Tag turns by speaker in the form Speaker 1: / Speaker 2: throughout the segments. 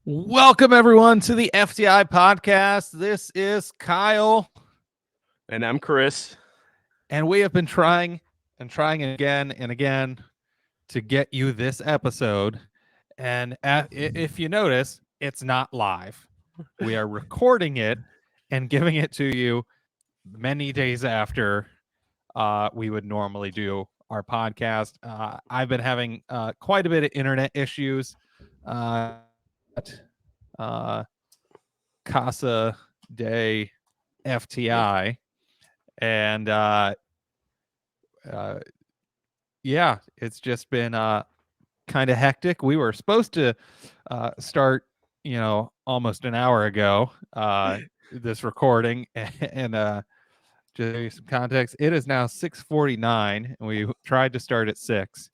Speaker 1: Welcome, everyone, to the FTI podcast. This is Kyle,
Speaker 2: And I'm Chris.
Speaker 1: and we have been trying again and again to get you this episode. And if you notice, it's not live. We are recording it and giving it to you many days after we would normally do our podcast. I've been having quite a bit of internet issues. Uh, Casa de FTI, and uh, yeah, it's just been kind of hectic. We were supposed to start, almost an hour ago. This recording, and just to give you some context, it is now 6:49, and we tried to start at 6.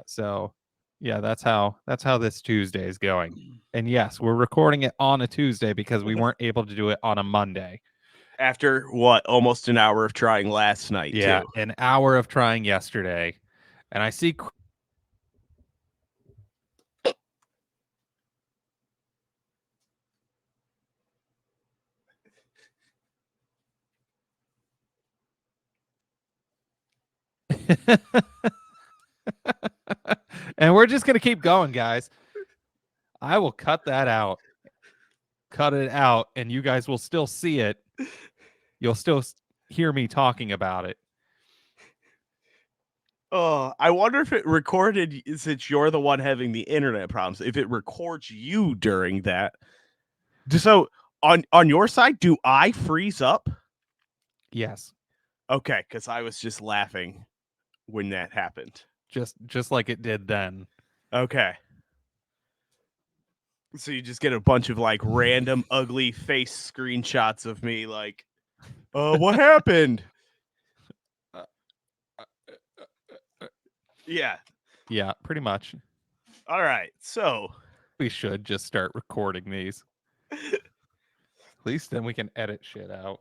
Speaker 1: So yeah, that's how this Tuesday is going. And yes, we're recording it on a Tuesday because we weren't able to do it on a Monday.
Speaker 2: After what, almost an hour of trying last night,
Speaker 1: Yeah,
Speaker 2: too.
Speaker 1: an hour of trying yesterday. And I see and we're just going to keep going, guys. I will cut that out. Cut it out, and you guys will still see it. You'll still hear me talking about it.
Speaker 2: Oh, I wonder if it recorded, since you're the one having the internet problems, if it records you during that. So on your side, do I freeze up?
Speaker 1: Yes.
Speaker 2: Okay, because I was just laughing when that happened.
Speaker 1: Just like it did then.
Speaker 2: Okay. So you just get a bunch of like random ugly face screenshots of me like, what happened? Yeah.
Speaker 1: Yeah, pretty much.
Speaker 2: All right. So
Speaker 1: We should just start recording these. At least then we can edit shit out.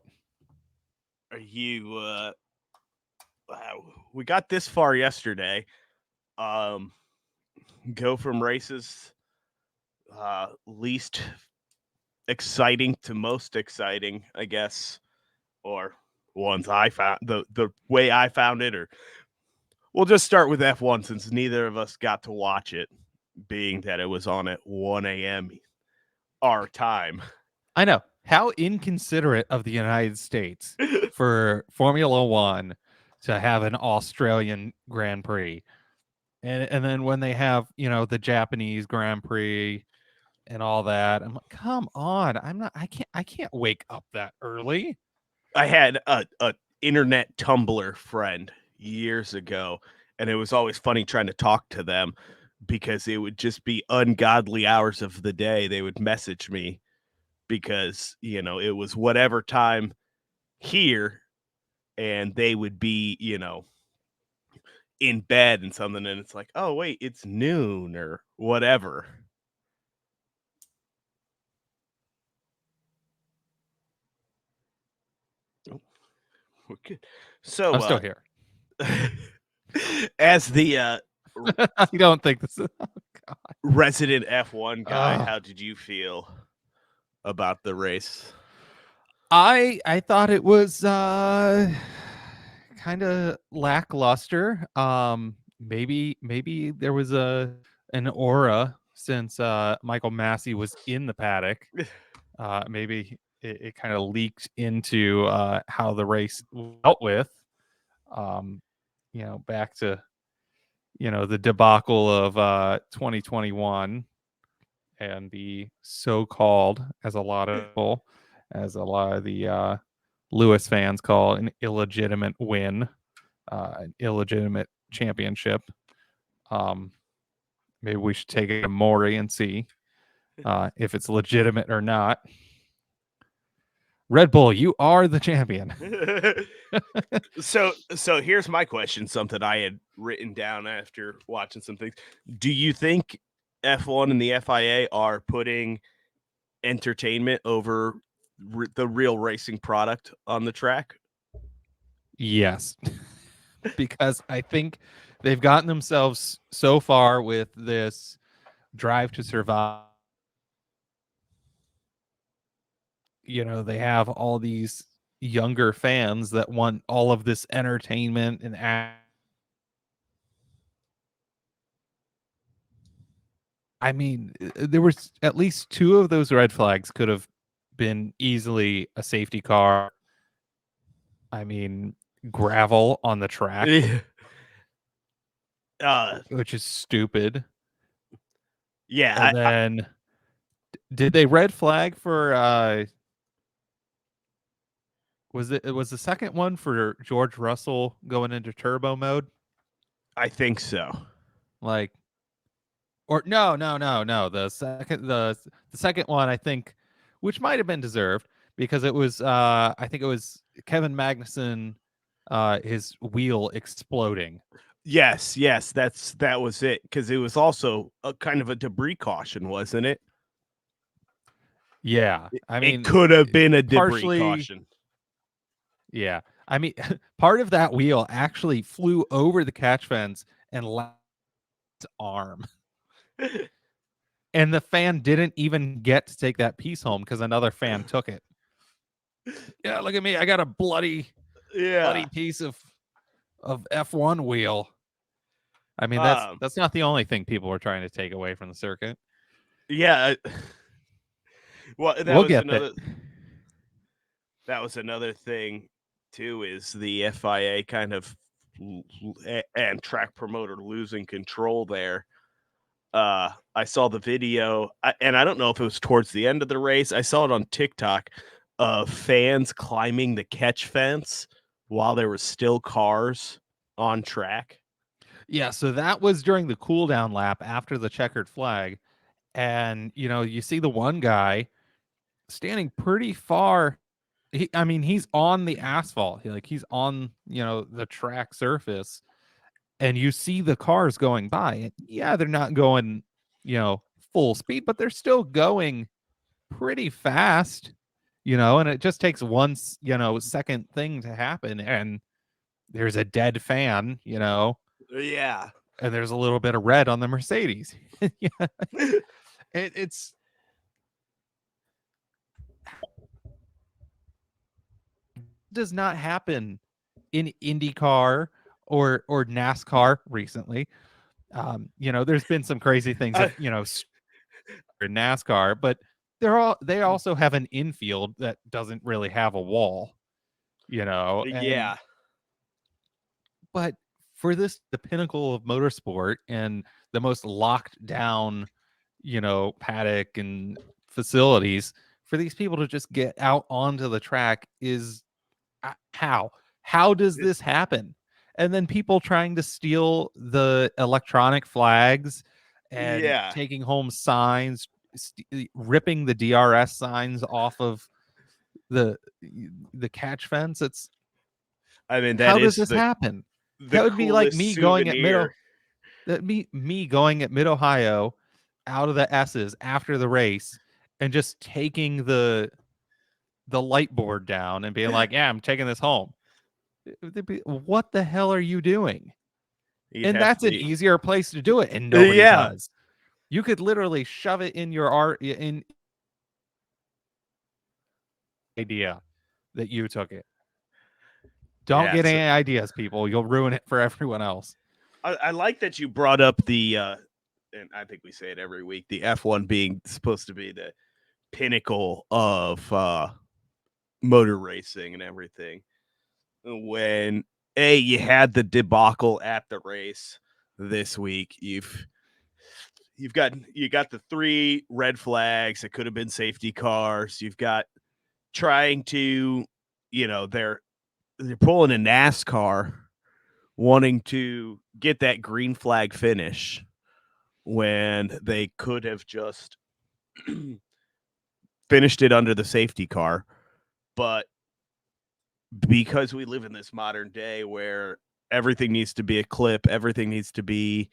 Speaker 2: are you wow, we got this far yesterday. Um go from races least exciting to most exciting, I guess, or ones I found the way I found it, or we'll just start with F1 since neither of us got to watch it, being that it was on at 1 a.m. our time.
Speaker 1: I know. How inconsiderate of the United States for Formula One to have an Australian Grand Prix. And then when they have, the Japanese Grand Prix and all that, I'm like, come on. I can't wake up that early.
Speaker 2: I had a internet Tumblr friend years ago, and it was always funny trying to talk to them because it would just be ungodly hours of the day. They would message me because, it was whatever time here, and they would be, in bed and something, and it's like, oh wait, it's noon or whatever. Oh, we're good. So
Speaker 1: I'm still here.
Speaker 2: as the
Speaker 1: I don't think this is. Oh, God.
Speaker 2: resident F1 guy,
Speaker 1: Ugh.
Speaker 2: how did you feel about the race?
Speaker 1: I thought it was kind of lackluster. Maybe there was an aura since Michael Massey was in the paddock. Maybe it kind of leaked into how the race was dealt with. Um, back to the debacle of 2021 and the so-called, as a lot of the Lewis fans call, an illegitimate win, an illegitimate championship. Um, Maybe we should take it to Maury and see if it's legitimate or not. Red Bull, you are the champion.
Speaker 2: So here's my question, something I had written down after watching some things. Do you think F1 and the FIA are putting entertainment over the real racing product on the track?
Speaker 1: Yes, because I think they've gotten themselves so far with this Drive to Survive they have all these younger fans that want all of this entertainment and I mean, there was at least two of those red flags could have been easily a safety car. I mean, gravel on the track,
Speaker 2: uh,
Speaker 1: which is stupid.
Speaker 2: yeah,
Speaker 1: And then did they red flag for was the second one for George Russell going into turbo mode?
Speaker 2: I think so.
Speaker 1: Like or no. The second one I think which might have been deserved because it was I think it was Kevin Magnussen his wheel exploding.
Speaker 2: Yes, that was it because it was also a kind of a debris caution, wasn't it?
Speaker 1: Yeah. I
Speaker 2: It
Speaker 1: mean,
Speaker 2: could have been a debris
Speaker 1: partially
Speaker 2: caution.
Speaker 1: yeah. I mean, part of that wheel actually flew over the catch fence and landed his arm. And the fan didn't even get to take that piece home because another fan took it. Yeah, look at me. I got a bloody
Speaker 2: Yeah.
Speaker 1: piece of F1 wheel. I mean,
Speaker 2: Um,
Speaker 1: that's not the only thing people were trying to take away from the circuit.
Speaker 2: yeah. Well,
Speaker 1: We'll get that.
Speaker 2: that was another thing too is the FIA kind of and track promoter losing control there. I saw the video, and I don't know if it was towards the end of the race. I saw it on TikTok of fans climbing the catch fence while there were still cars on track.
Speaker 1: Yeah, so that was during the cool down lap after the checkered flag. And, you see the one guy standing pretty far. I mean, he's on the asphalt. He's on, the track surface. And you see the cars going by. And yeah, they're not going, full speed, but they're still going pretty fast, and it just takes one, second thing to happen. And there's a dead fan,
Speaker 2: Yeah.
Speaker 1: and there's a little bit of red on the Mercedes. Yeah, it's does not happen in IndyCar or NASCAR recently. There's been some crazy things
Speaker 2: I,
Speaker 1: of in NASCAR, but they also have an infield that doesn't really have a wall, and
Speaker 2: yeah.
Speaker 1: but for this the pinnacle of motorsport and the most locked down, paddock and facilities for these people to just get out onto the track is how does this happen? And then people trying to steal the electronic flags and
Speaker 2: Yeah.
Speaker 1: taking home signs, ripping the DRS signs off of the the catch fence. It's
Speaker 2: I mean, that
Speaker 1: how does
Speaker 2: is
Speaker 1: this happen?
Speaker 2: the
Speaker 1: That would be like
Speaker 2: coolest
Speaker 1: me going at
Speaker 2: souvenir.
Speaker 1: me going at Mid Ohio out of the S's after the race and just taking the light board down and being like, "Yeah, I'm taking this home." What the hell are you doing?
Speaker 2: You'd
Speaker 1: And
Speaker 2: have to
Speaker 1: that's an
Speaker 2: be
Speaker 1: easier place to do it, and nobody
Speaker 2: yeah.
Speaker 1: does. You could literally shove it in your art in idea that you took it. Don't
Speaker 2: Yeah,
Speaker 1: get
Speaker 2: so
Speaker 1: any ideas, people. You'll ruin it for everyone else.
Speaker 2: I like that you brought up the and I think we say it every week, the F1 being supposed to be the pinnacle of motor racing and everything. When you had the debacle at the race this week, you got the three red flags that could have been safety cars. You've got trying to, they're pulling a NASCAR wanting to get that green flag finish when they could have just finished it under the safety car. But because we live in this modern day where everything needs to be a clip, everything needs to be,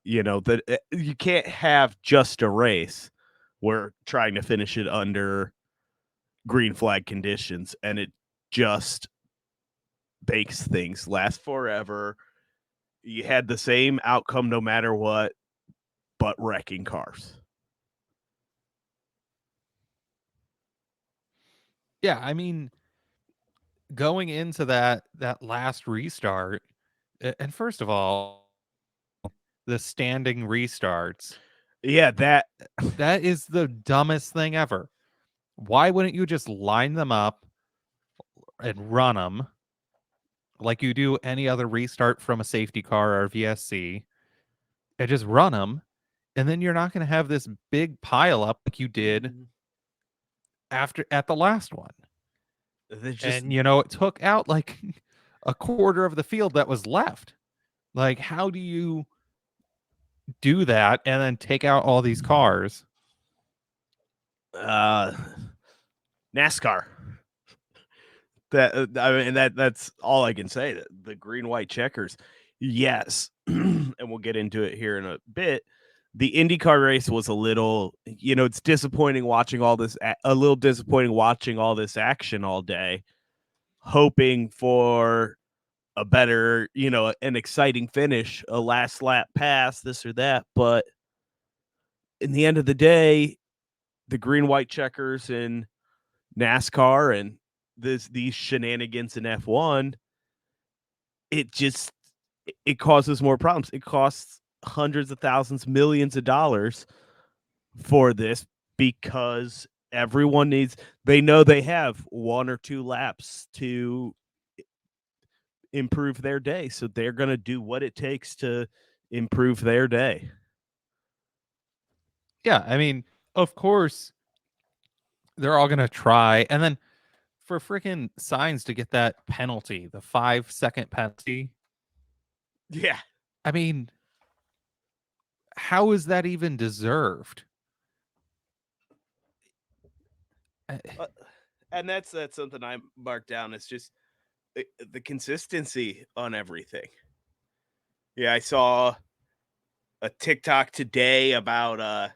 Speaker 2: that you can't have just a race. We're trying to finish it under green flag conditions, and it just makes things last forever. You had the same outcome no matter what, but wrecking cars.
Speaker 1: Yeah, I mean, going into that last restart, and first of all, the standing restarts,
Speaker 2: Yeah, that
Speaker 1: that is the dumbest thing ever. Why wouldn't you just line them up and run them like you do any other restart from a safety car or VSC, and just run them, and then you're not going to have this big pile up like you did after at the last one.
Speaker 2: they just
Speaker 1: And it took out like a quarter of the field that was left. Like, how do you do that and then take out all these cars?
Speaker 2: uh NASCAR. That I mean that's all I can say. The green white checkers, yes, and we'll get into it here in a bit. The IndyCar race was a little, it's disappointing watching all this. A little disappointing watching all this action all day, hoping for a better, an exciting finish, a last lap pass, this or that. But in the end of the day, the green white checkers in NASCAR and these shenanigans in F1, it just it causes more problems. It costs hundreds of thousands, millions of dollars for this because everyone they know they have 1 or 2 laps to improve their day. So they're going to do what it takes to improve their day.
Speaker 1: Yeah, I mean, of course, they're all going to try. And then for freaking Signs to get that penalty, the 5-second penalty,
Speaker 2: Yeah.
Speaker 1: I mean, how is that even deserved? Uh,
Speaker 2: And that's something I marked down. It's just the consistency on everything. Yeah, I saw a TikTok today about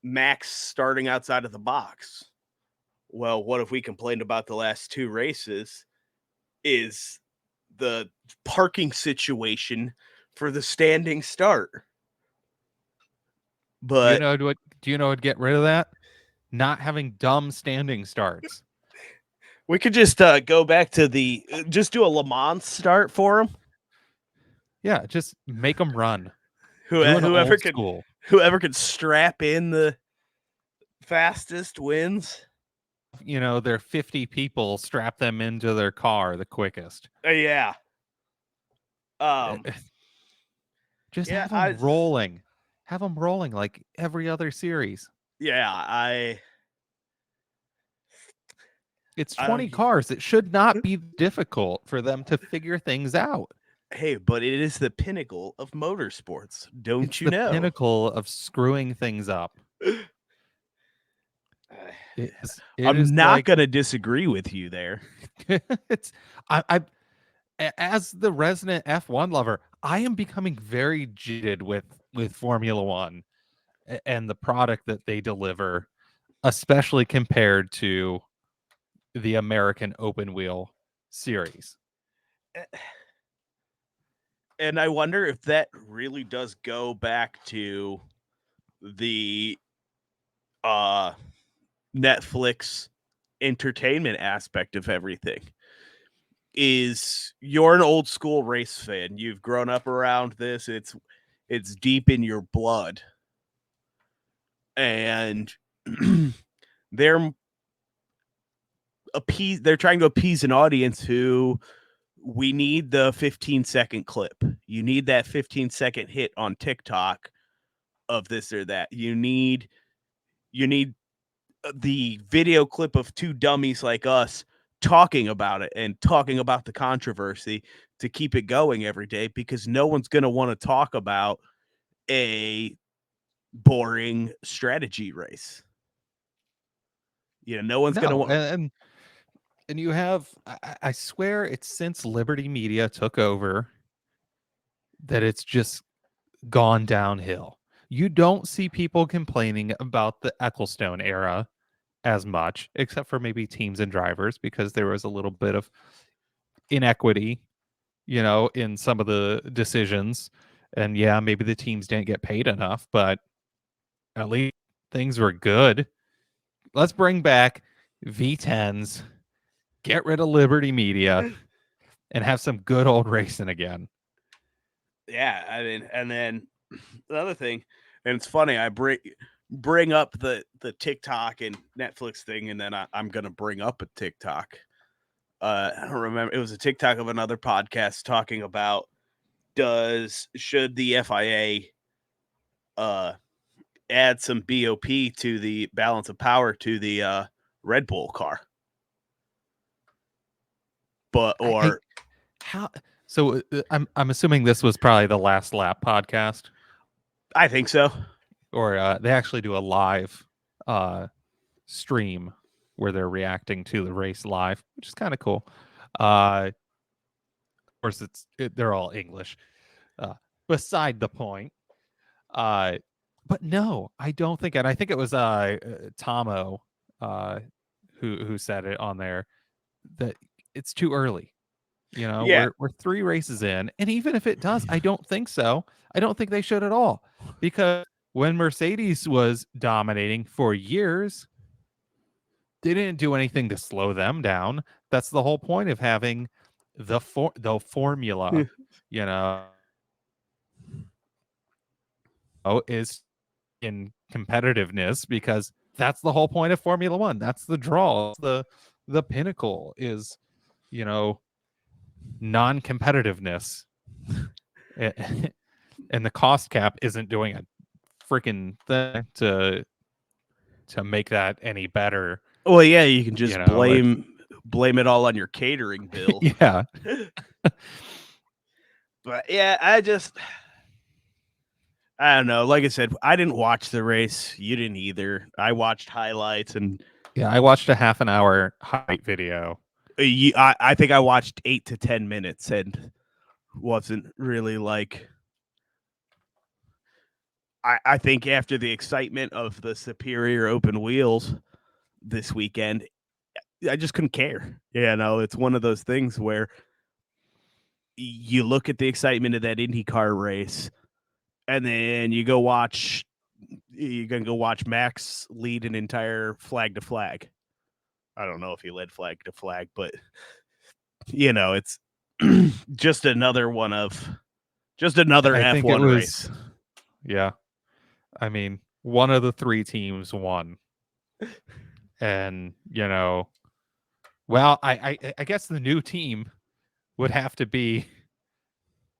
Speaker 2: Max starting outside of the box. Well, what if we complained about the last 2 races is the parking situation for the standing start. But
Speaker 1: do you know what'd get rid of that? Not having dumb standing starts.
Speaker 2: we could just go back to just do a Le Mans start for him.
Speaker 1: Yeah, just make them run.
Speaker 2: Who,
Speaker 1: Do an
Speaker 2: whoever
Speaker 1: old
Speaker 2: could
Speaker 1: school.
Speaker 2: whoever could strap in the fastest wins.
Speaker 1: Their 50 people strap them into their car the quickest.
Speaker 2: Yeah.
Speaker 1: Eh,
Speaker 2: Um.
Speaker 1: Just
Speaker 2: Yeah.
Speaker 1: have them rolling. Have them rolling like every other series.
Speaker 2: Yeah.
Speaker 1: It's
Speaker 2: I don't.
Speaker 1: 20 cars. It should not be difficult for them to figure things out.
Speaker 2: Hey, but it is the pinnacle of motorsports. Don't
Speaker 1: It's
Speaker 2: you
Speaker 1: the
Speaker 2: know?
Speaker 1: pinnacle of screwing things up. It is
Speaker 2: I'm not
Speaker 1: like
Speaker 2: going to disagree with you there.
Speaker 1: it's I as the resident F1 lover, I am becoming very jaded with Formula 1 and the product that they deliver, especially compared to the American open wheel series.
Speaker 2: And I wonder if that really does go back to the Netflix entertainment aspect of everything. Is you're an old school race fan. You've grown up around this. It's deep in your blood. And they're they're trying to appease an audience who we need the 15-second clip. You need that 15-second hit on TikTok of this or that. You need the video clip of 2 dummies like us talking about it and talking about the controversy to keep it going every day, because no one's going to want to talk about a boring strategy race. No one's going to
Speaker 1: No,
Speaker 2: want.
Speaker 1: and you have I swear it's since Liberty Media took over that it's just gone downhill. You don't see people complaining about the Ecclestone era as much, except for maybe teams and drivers, because there was a little bit of inequity, in some of the decisions. And yeah, maybe the teams didn't get paid enough, but at least things were good. Let's bring back V10s, get rid of Liberty Media, and have some good old racing again.
Speaker 2: Yeah, I mean, and then the other thing, and it's funny, I bring up the TikTok and Netflix thing, and then I'm gonna bring up a TikTok. I don't remember. It was a TikTok of another podcast talking about should the FIA add some BOP to the balance of power to the Red Bull car, but
Speaker 1: I
Speaker 2: or
Speaker 1: how so I'm assuming this was probably the last lap podcast,
Speaker 2: I think so.
Speaker 1: or they actually do a live stream where they're reacting to the race live, which is kind of cool. Of course, they're all English. Uh, Beside the point. Uh, but no, I don't think, and I think it was Tomo uh, who said it on there that it's too early.
Speaker 2: Yeah,
Speaker 1: We're 3 races in, and even if it does, I don't think so. I don't think they should at all, because when Mercedes was dominating for years, they didn't do anything to slow them down. That's the whole point of having the formula, you know, is in competitiveness, because that's the whole point of Formula One. That's the draw. The pinnacle is, you know, non-competitiveness. And the cost cap isn't doing a freaking thing to make that any better.
Speaker 2: well, yeah, you can
Speaker 1: You
Speaker 2: just
Speaker 1: know, it,
Speaker 2: blame it all on your catering bill.
Speaker 1: yeah,
Speaker 2: But yeah, I don't know. Like I said, I didn't watch the race. You didn't either. I watched highlights, and
Speaker 1: yeah. I watched a half an hour highlight video.
Speaker 2: I think I watched 8 to 10 minutes and wasn't really like. I think after the excitement of the superior open wheels this weekend, I just couldn't care. You know, it's one of those things where you look at the excitement of that IndyCar race, and then you're gonna go watch Max lead an entire flag to flag. I don't know if he led flag to flag, but it's just another
Speaker 1: I think it
Speaker 2: F1
Speaker 1: was,
Speaker 2: race.
Speaker 1: yeah. I mean, one of the 3 teams won, and well, I guess the new team would have to be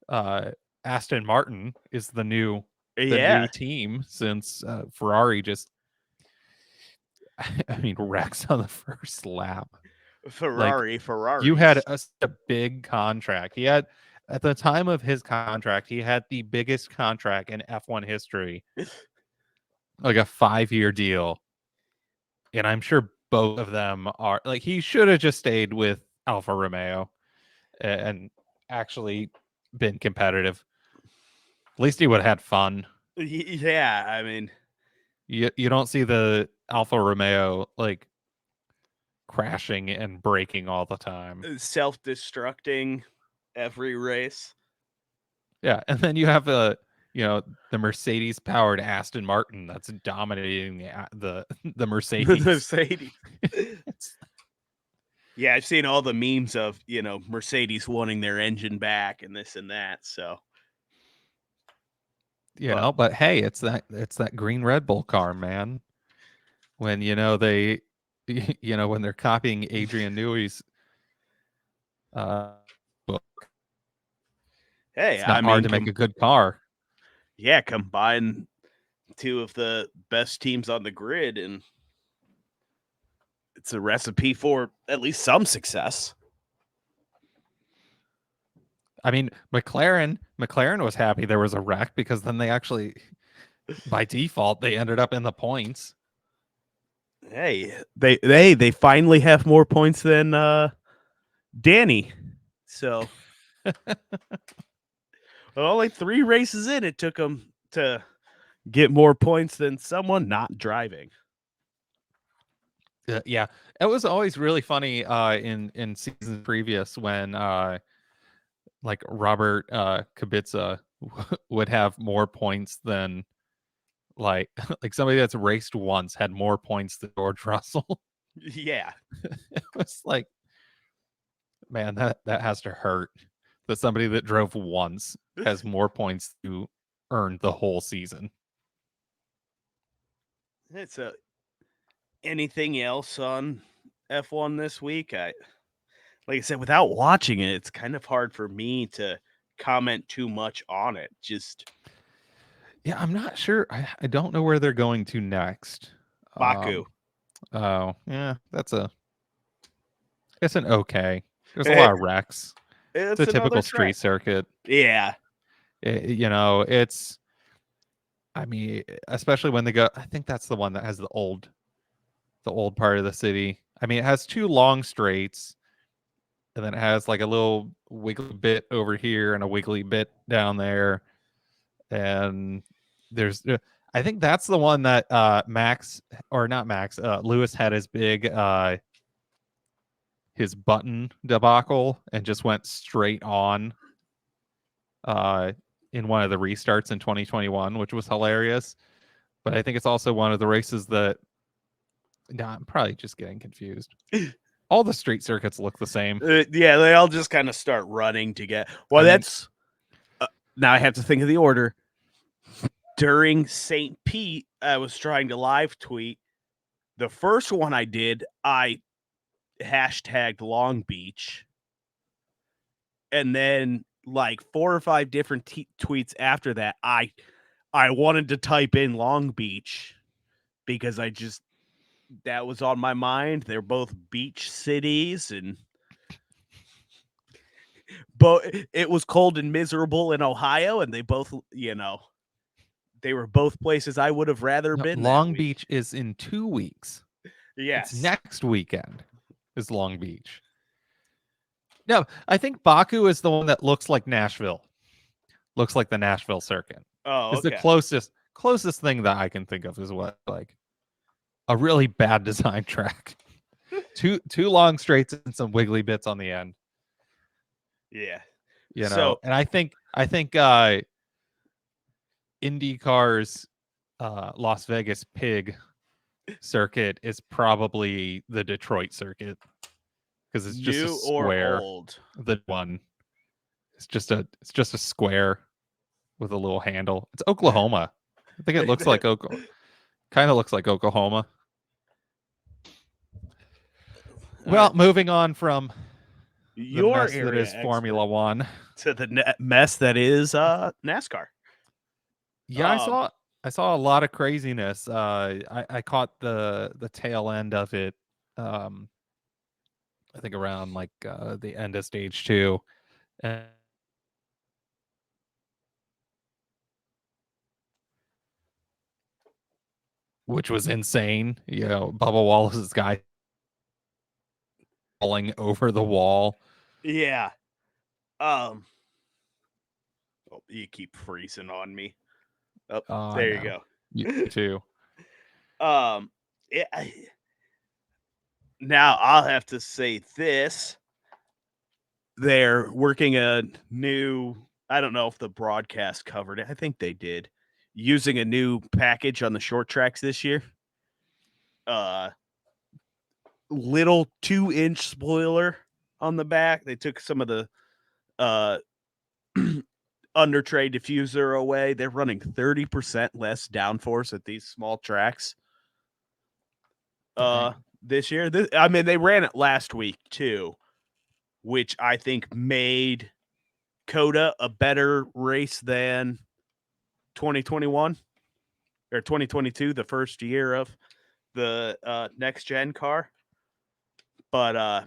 Speaker 1: uh Aston Martin is the new
Speaker 2: Yeah,
Speaker 1: team, since Ferrari just I mean wrecks on the first lap. Like, you had
Speaker 2: Ferraris.
Speaker 1: such a big contract. He had, at the time of his contract, he had the biggest contract in F1 history, like a 5-year deal. And I'm sure both of them are like, he should have just stayed with Alfa Romeo and actually been competitive. At least he would have had fun.
Speaker 2: Yeah, I mean,
Speaker 1: You don't see the Alfa Romeo like crashing and breaking all the time.
Speaker 2: self-destructing every race.
Speaker 1: Yeah, and then you have the Mercedes powered Aston Martin that's dominating the
Speaker 2: The
Speaker 1: Mercedes.
Speaker 2: Mercedes.
Speaker 1: It's,
Speaker 2: Yeah, I've seen all the memes of Mercedes wanting their engine back and this and that. So, but
Speaker 1: but hey, it's that green Red Bull car, man. When they when they're copying Adrian Newey's book,
Speaker 2: hey,
Speaker 1: it's
Speaker 2: I
Speaker 1: not hard
Speaker 2: mean,
Speaker 1: to make a good car.
Speaker 2: combine two of the best teams on the grid, and it's a recipe for at least some success.
Speaker 1: I mean, McLaren was happy there was a wreck, because then they actually, by default, they ended up in the points.
Speaker 2: Hey, they finally have more points than Danny. So, only 3 races in, it took them to get more points than someone not driving.
Speaker 1: Yeah, it was always really funny in seasons previous when like Robert Kubica would have more points than like like somebody that's raced once had more points than George Russell.
Speaker 2: Yeah.
Speaker 1: It was like, man, that has to hurt that somebody that drove once has more points to earn the whole season.
Speaker 2: It's a anything else on F1 this week? Like I said, without watching it, it's kind of hard for me to comment too much on it. Just
Speaker 1: Yeah, I'm not sure. I don't know where they're going to next.
Speaker 2: Baku.
Speaker 1: Oh, yeah, it's an okay. There's a
Speaker 2: Eh,
Speaker 1: lot of wrecks. It's a
Speaker 2: It's another
Speaker 1: typical
Speaker 2: track.
Speaker 1: street circuit.
Speaker 2: Yeah.
Speaker 1: It's, I mean, especially when they go, I think that's the one that has the old part of the city. I mean, it has two long straights, and then it has like a little wiggly bit over here and a wiggly bit down there. And there's, I think that's the one that Max, or not Max, Lewis had his button debacle and just went straight on uh, in one of the restarts in 2021, which was hilarious. But I think it's also one of the races that, no, I'm probably just getting confused. All the street circuits look the same.
Speaker 2: Yeah, they all just kind of start running together. Well,
Speaker 1: I mean,
Speaker 2: that's now I have to think of the order. During St. Pete, I was trying to live tweet. The first one I did, I hashtagged Long Beach. And then like 4 or 5 different tweets after that, I wanted to type in Long Beach because that was on my mind. They're both beach cities, and but it was cold and miserable in Ohio, and they both, they were both places I would have rather
Speaker 1: no,
Speaker 2: been that
Speaker 1: Long
Speaker 2: week.
Speaker 1: Beach is in 2 weeks. It's
Speaker 2: Yes.
Speaker 1: next weekend is Long Beach. No, I think Baku is the one that looks like Nashville. Looks like the Nashville circuit.
Speaker 2: Oh,
Speaker 1: Is the
Speaker 2: okay.
Speaker 1: closest thing that I can think of is what, like, a really bad design track. Two long straights and some wiggly bits on the end.
Speaker 2: Yeah.
Speaker 1: And I think IndyCar's Las Vegas pig circuit is probably the Detroit circuit because it's just a
Speaker 2: New or
Speaker 1: square.
Speaker 2: old?
Speaker 1: The one, it's just a square with a little handle. It's Oklahoma. I think it looks like kind of looks like Oklahoma. Well, moving on from the
Speaker 2: Your
Speaker 1: mess that is
Speaker 2: area expert
Speaker 1: Formula One.
Speaker 2: to the mess that is NASCAR.
Speaker 1: Yeah, I saw a lot of craziness. I caught the tail end of it. I think around like the end of stage 2, and which was insane. Bubba Wallace's guy falling over the wall.
Speaker 2: Yeah. Oh, you keep freezing on me. Oh,
Speaker 1: I
Speaker 2: there you
Speaker 1: know.
Speaker 2: go.
Speaker 1: You too.
Speaker 2: Yeah, now I'll have to say this. They're working a new, I don't know if the broadcast covered it. I think they did. Using a new package on the short tracks this year. Little 2-inch spoiler on the back. They took some of the under tray diffuser away. They're running 30% less downforce at these small tracks this year. I mean, they ran it last week too, which I think made Coda a better race than 2021 or 2022, the first year of the next gen car. But I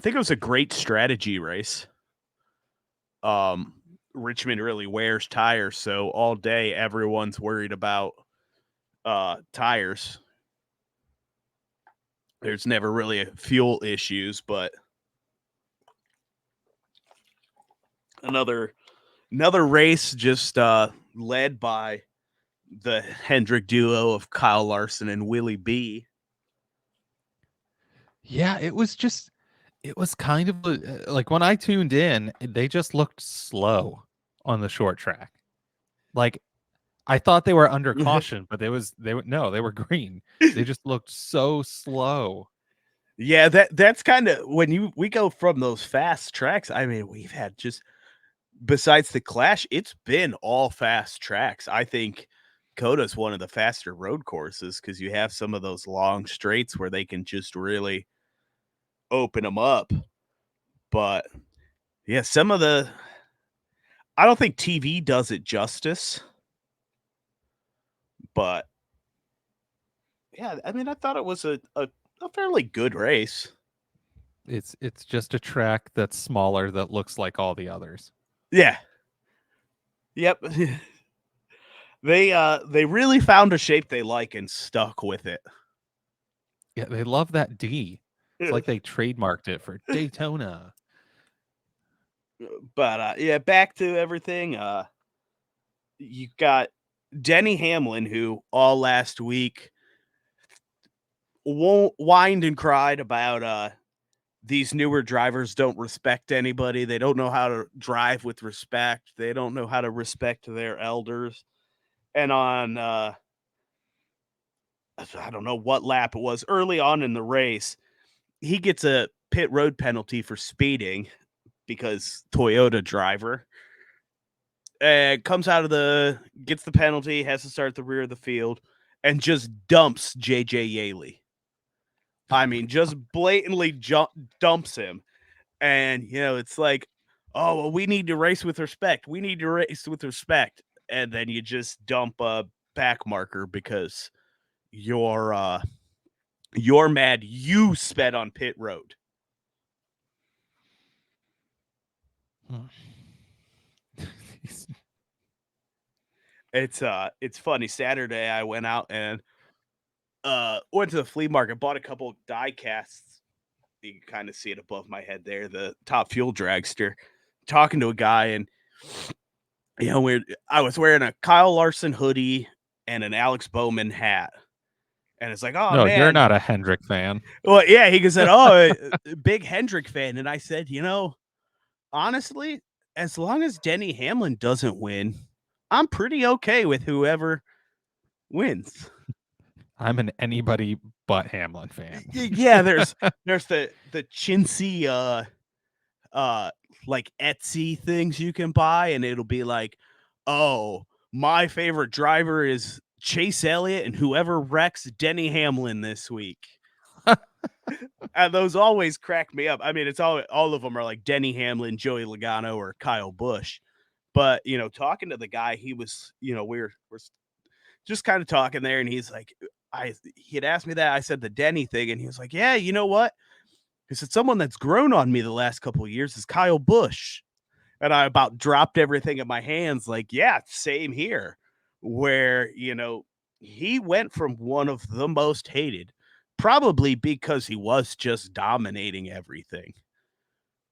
Speaker 2: think it was a great strategy race. Richmond really wears tires, so all day everyone's worried about tires. There's never really fuel issues, but another race just led by the Hendrick duo of Kyle Larson and Willie B.
Speaker 1: Yeah, it was kind of like when I tuned in, they just looked slow on the short track. Like, I thought they were under caution, but they were no, they were green. They just looked so slow.
Speaker 2: Yeah, that's kinda when we go from those fast tracks, I mean, we've had just besides the Clash, it's been all fast tracks. I think Coda's one of the faster road courses because you have some of those long straights where they can just really open them up. But yeah, some of the I don't think TV does it justice, but yeah, I mean, I thought it was a fairly good race.
Speaker 1: It's just a track that's smaller that looks like all the others.
Speaker 2: Yeah. Yep. They really found a shape they like and stuck with it.
Speaker 1: Yeah, they love that D. It's like they trademarked it for Daytona.
Speaker 2: But yeah, back to everything. You got Denny Hamlin, who all last week whined and cried about these newer drivers don't respect anybody. They don't know how to drive with respect. They don't know how to respect their elders. And on I don't know what lap it was early on in the race, he gets a pit road penalty for speeding because Toyota driver comes out of the gets the penalty, has to start at the rear of the field, and just dumps JJ Yaley. I
Speaker 1: Oh my
Speaker 2: mean, just blatantly dumps him. And, it's like, oh, well, we need to race with respect. We need to race with respect. And then you just dump a back marker because you're mad you sped on pit road.
Speaker 1: God. He's-
Speaker 2: It's funny. Saturday I went out and went to the flea market, bought a couple die casts. You can kind of see it above my head there, the top fuel dragster. Talking to a guy, and I was wearing a Kyle Larson hoodie and an Alex Bowman hat. And it's like, oh
Speaker 1: no, you're
Speaker 2: man.
Speaker 1: not a Hendrick fan.
Speaker 2: Well, yeah, he said, oh, big Hendrick fan. And I said, honestly, as long as Denny Hamlin doesn't win, I'm pretty okay with whoever wins.
Speaker 1: I'm an anybody but Hamlin fan.
Speaker 2: Yeah, there's the chintzy uh like Etsy things you can buy, and it'll be like, oh, my favorite driver is Chase Elliott, and whoever wrecks Denny Hamlin this week. And those always crack me up. I mean, it's all of them are like Denny Hamlin, Joey Logano, or Kyle Busch. But talking to the guy, he was, we're just kind of talking there, and he's like, he had asked me that. I said the Denny thing, and he was like, yeah, you know what? He said someone that's grown on me the last couple of years is Kyle Busch. And I about dropped everything in my hands, like, yeah, same here. Where, he went from one of the most hated, probably because he was just dominating everything,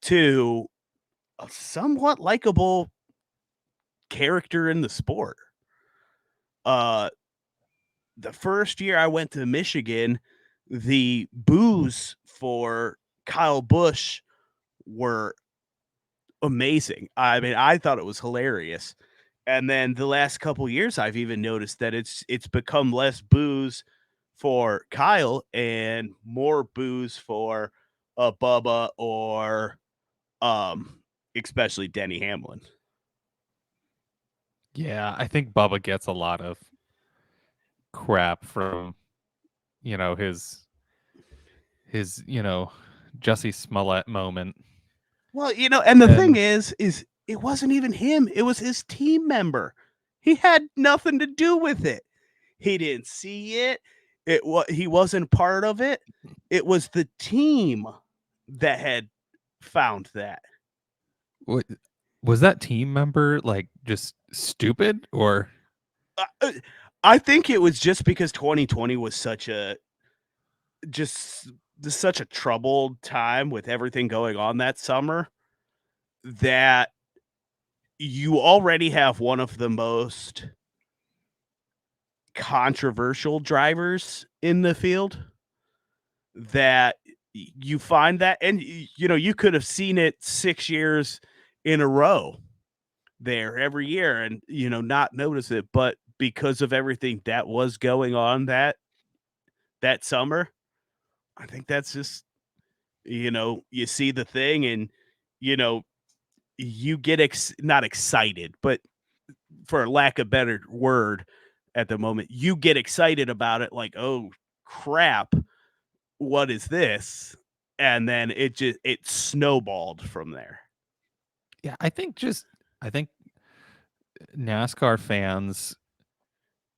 Speaker 2: to a somewhat likable character in the sport. Uh, the first year I went to Michigan, the boos for Kyle Busch were amazing. I mean, I thought it was hilarious. And then the last couple years, I've even noticed that it's become less booze for Kyle and more booze for Bubba or um especially Denny Hamlin.
Speaker 1: Yeah, I think Bubba gets a lot of crap from, you know, his, Jussie Smollett moment.
Speaker 2: Well, and the thing
Speaker 1: And
Speaker 2: is it wasn't even him, it was his team member. He had nothing to do with it. He didn't see it. He wasn't part of it. It was the team that had found that.
Speaker 1: wa- was that team member like just stupid or
Speaker 2: Uh, I think it was just because 2020 was just such a troubled time with everything going on that summer that you already have one of the most controversial drivers in the field that you find that, and you could have seen it 6 years in a row there every year and not notice it, but because of everything that was going on that summer, I think that's just You see the thing and, you know, you get not excited, but for lack of better word at the moment, you get excited about it like, "Oh, crap, what is this?" And then it snowballed from there.
Speaker 1: Yeah, I think NASCAR fans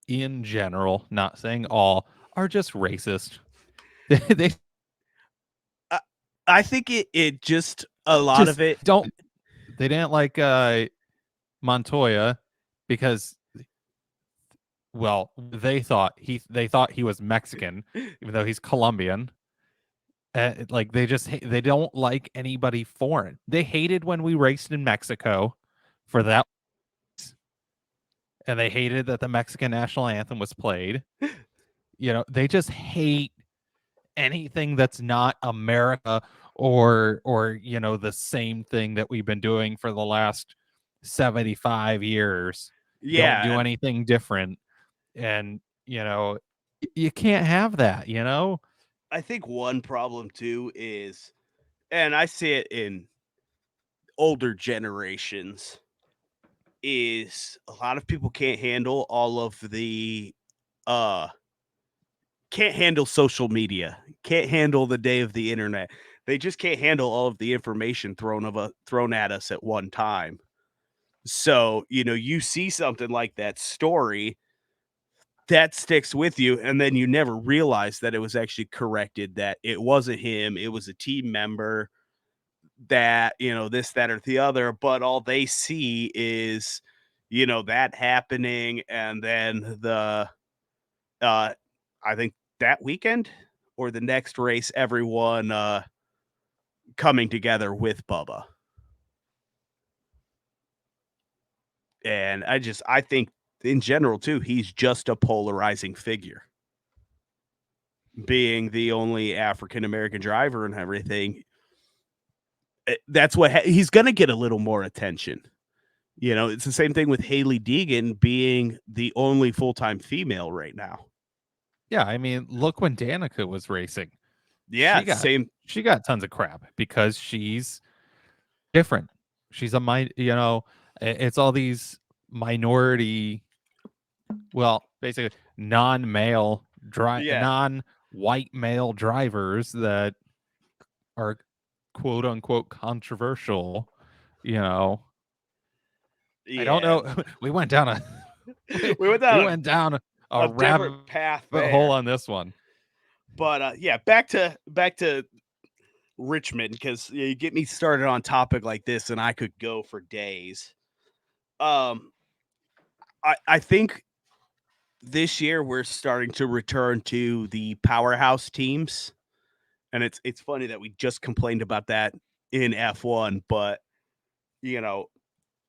Speaker 1: in general, not saying all, are just racist. They
Speaker 2: I I think it just a lot
Speaker 1: just
Speaker 2: of it.
Speaker 1: don't they didn't like Montoya because, well, they thought he was Mexican even though he's Colombian. Like they don't like anybody foreign. They hated when we raced in Mexico for that, and they hated that the Mexican national anthem was played. They just hate anything that's not America, or the same thing that we've been doing for the last 75 years. Don't
Speaker 2: Yeah,
Speaker 1: do
Speaker 2: and
Speaker 1: anything different. And you can't have that.
Speaker 2: I think one problem too is, and I see it in older generations, is a lot of people can't handle all of the uh can't handle social media, can't handle the day of the internet. They just can't handle all of the information thrown at us at one time. So, you see something like that story that sticks with you, and then you never realize that it was actually corrected, that it wasn't him, it was a team member, that, this, that, or the other, but all they see is, that happening, and then uh, I think that weekend or the next race, everyone coming together with Bubba. And I think in general too, he's just a polarizing figure. Being the only African American driver and everything, that's what he's going to get a little more attention. It's the same thing with Haley Deegan being the only full-time female right now.
Speaker 1: Yeah, I mean, look when Danica was racing.
Speaker 2: Yeah,
Speaker 1: She got
Speaker 2: same.
Speaker 1: she got tons of crap because she's different. She's a it's all these minority, well, basically
Speaker 2: Yeah,
Speaker 1: non-white male drivers that are quote unquote controversial. You know, I don't
Speaker 2: yeah.
Speaker 1: know. We went down a we,
Speaker 2: We went
Speaker 1: we
Speaker 2: down
Speaker 1: went down a
Speaker 2: a
Speaker 1: rabbit
Speaker 2: different path
Speaker 1: hole
Speaker 2: there.
Speaker 1: on this one.
Speaker 2: But yeah, back to Richmond, because you get me started on topic like this, and I could go for days. Um, I think this year we're starting to return to the powerhouse teams, and it's funny that we just complained about that in F1, but you know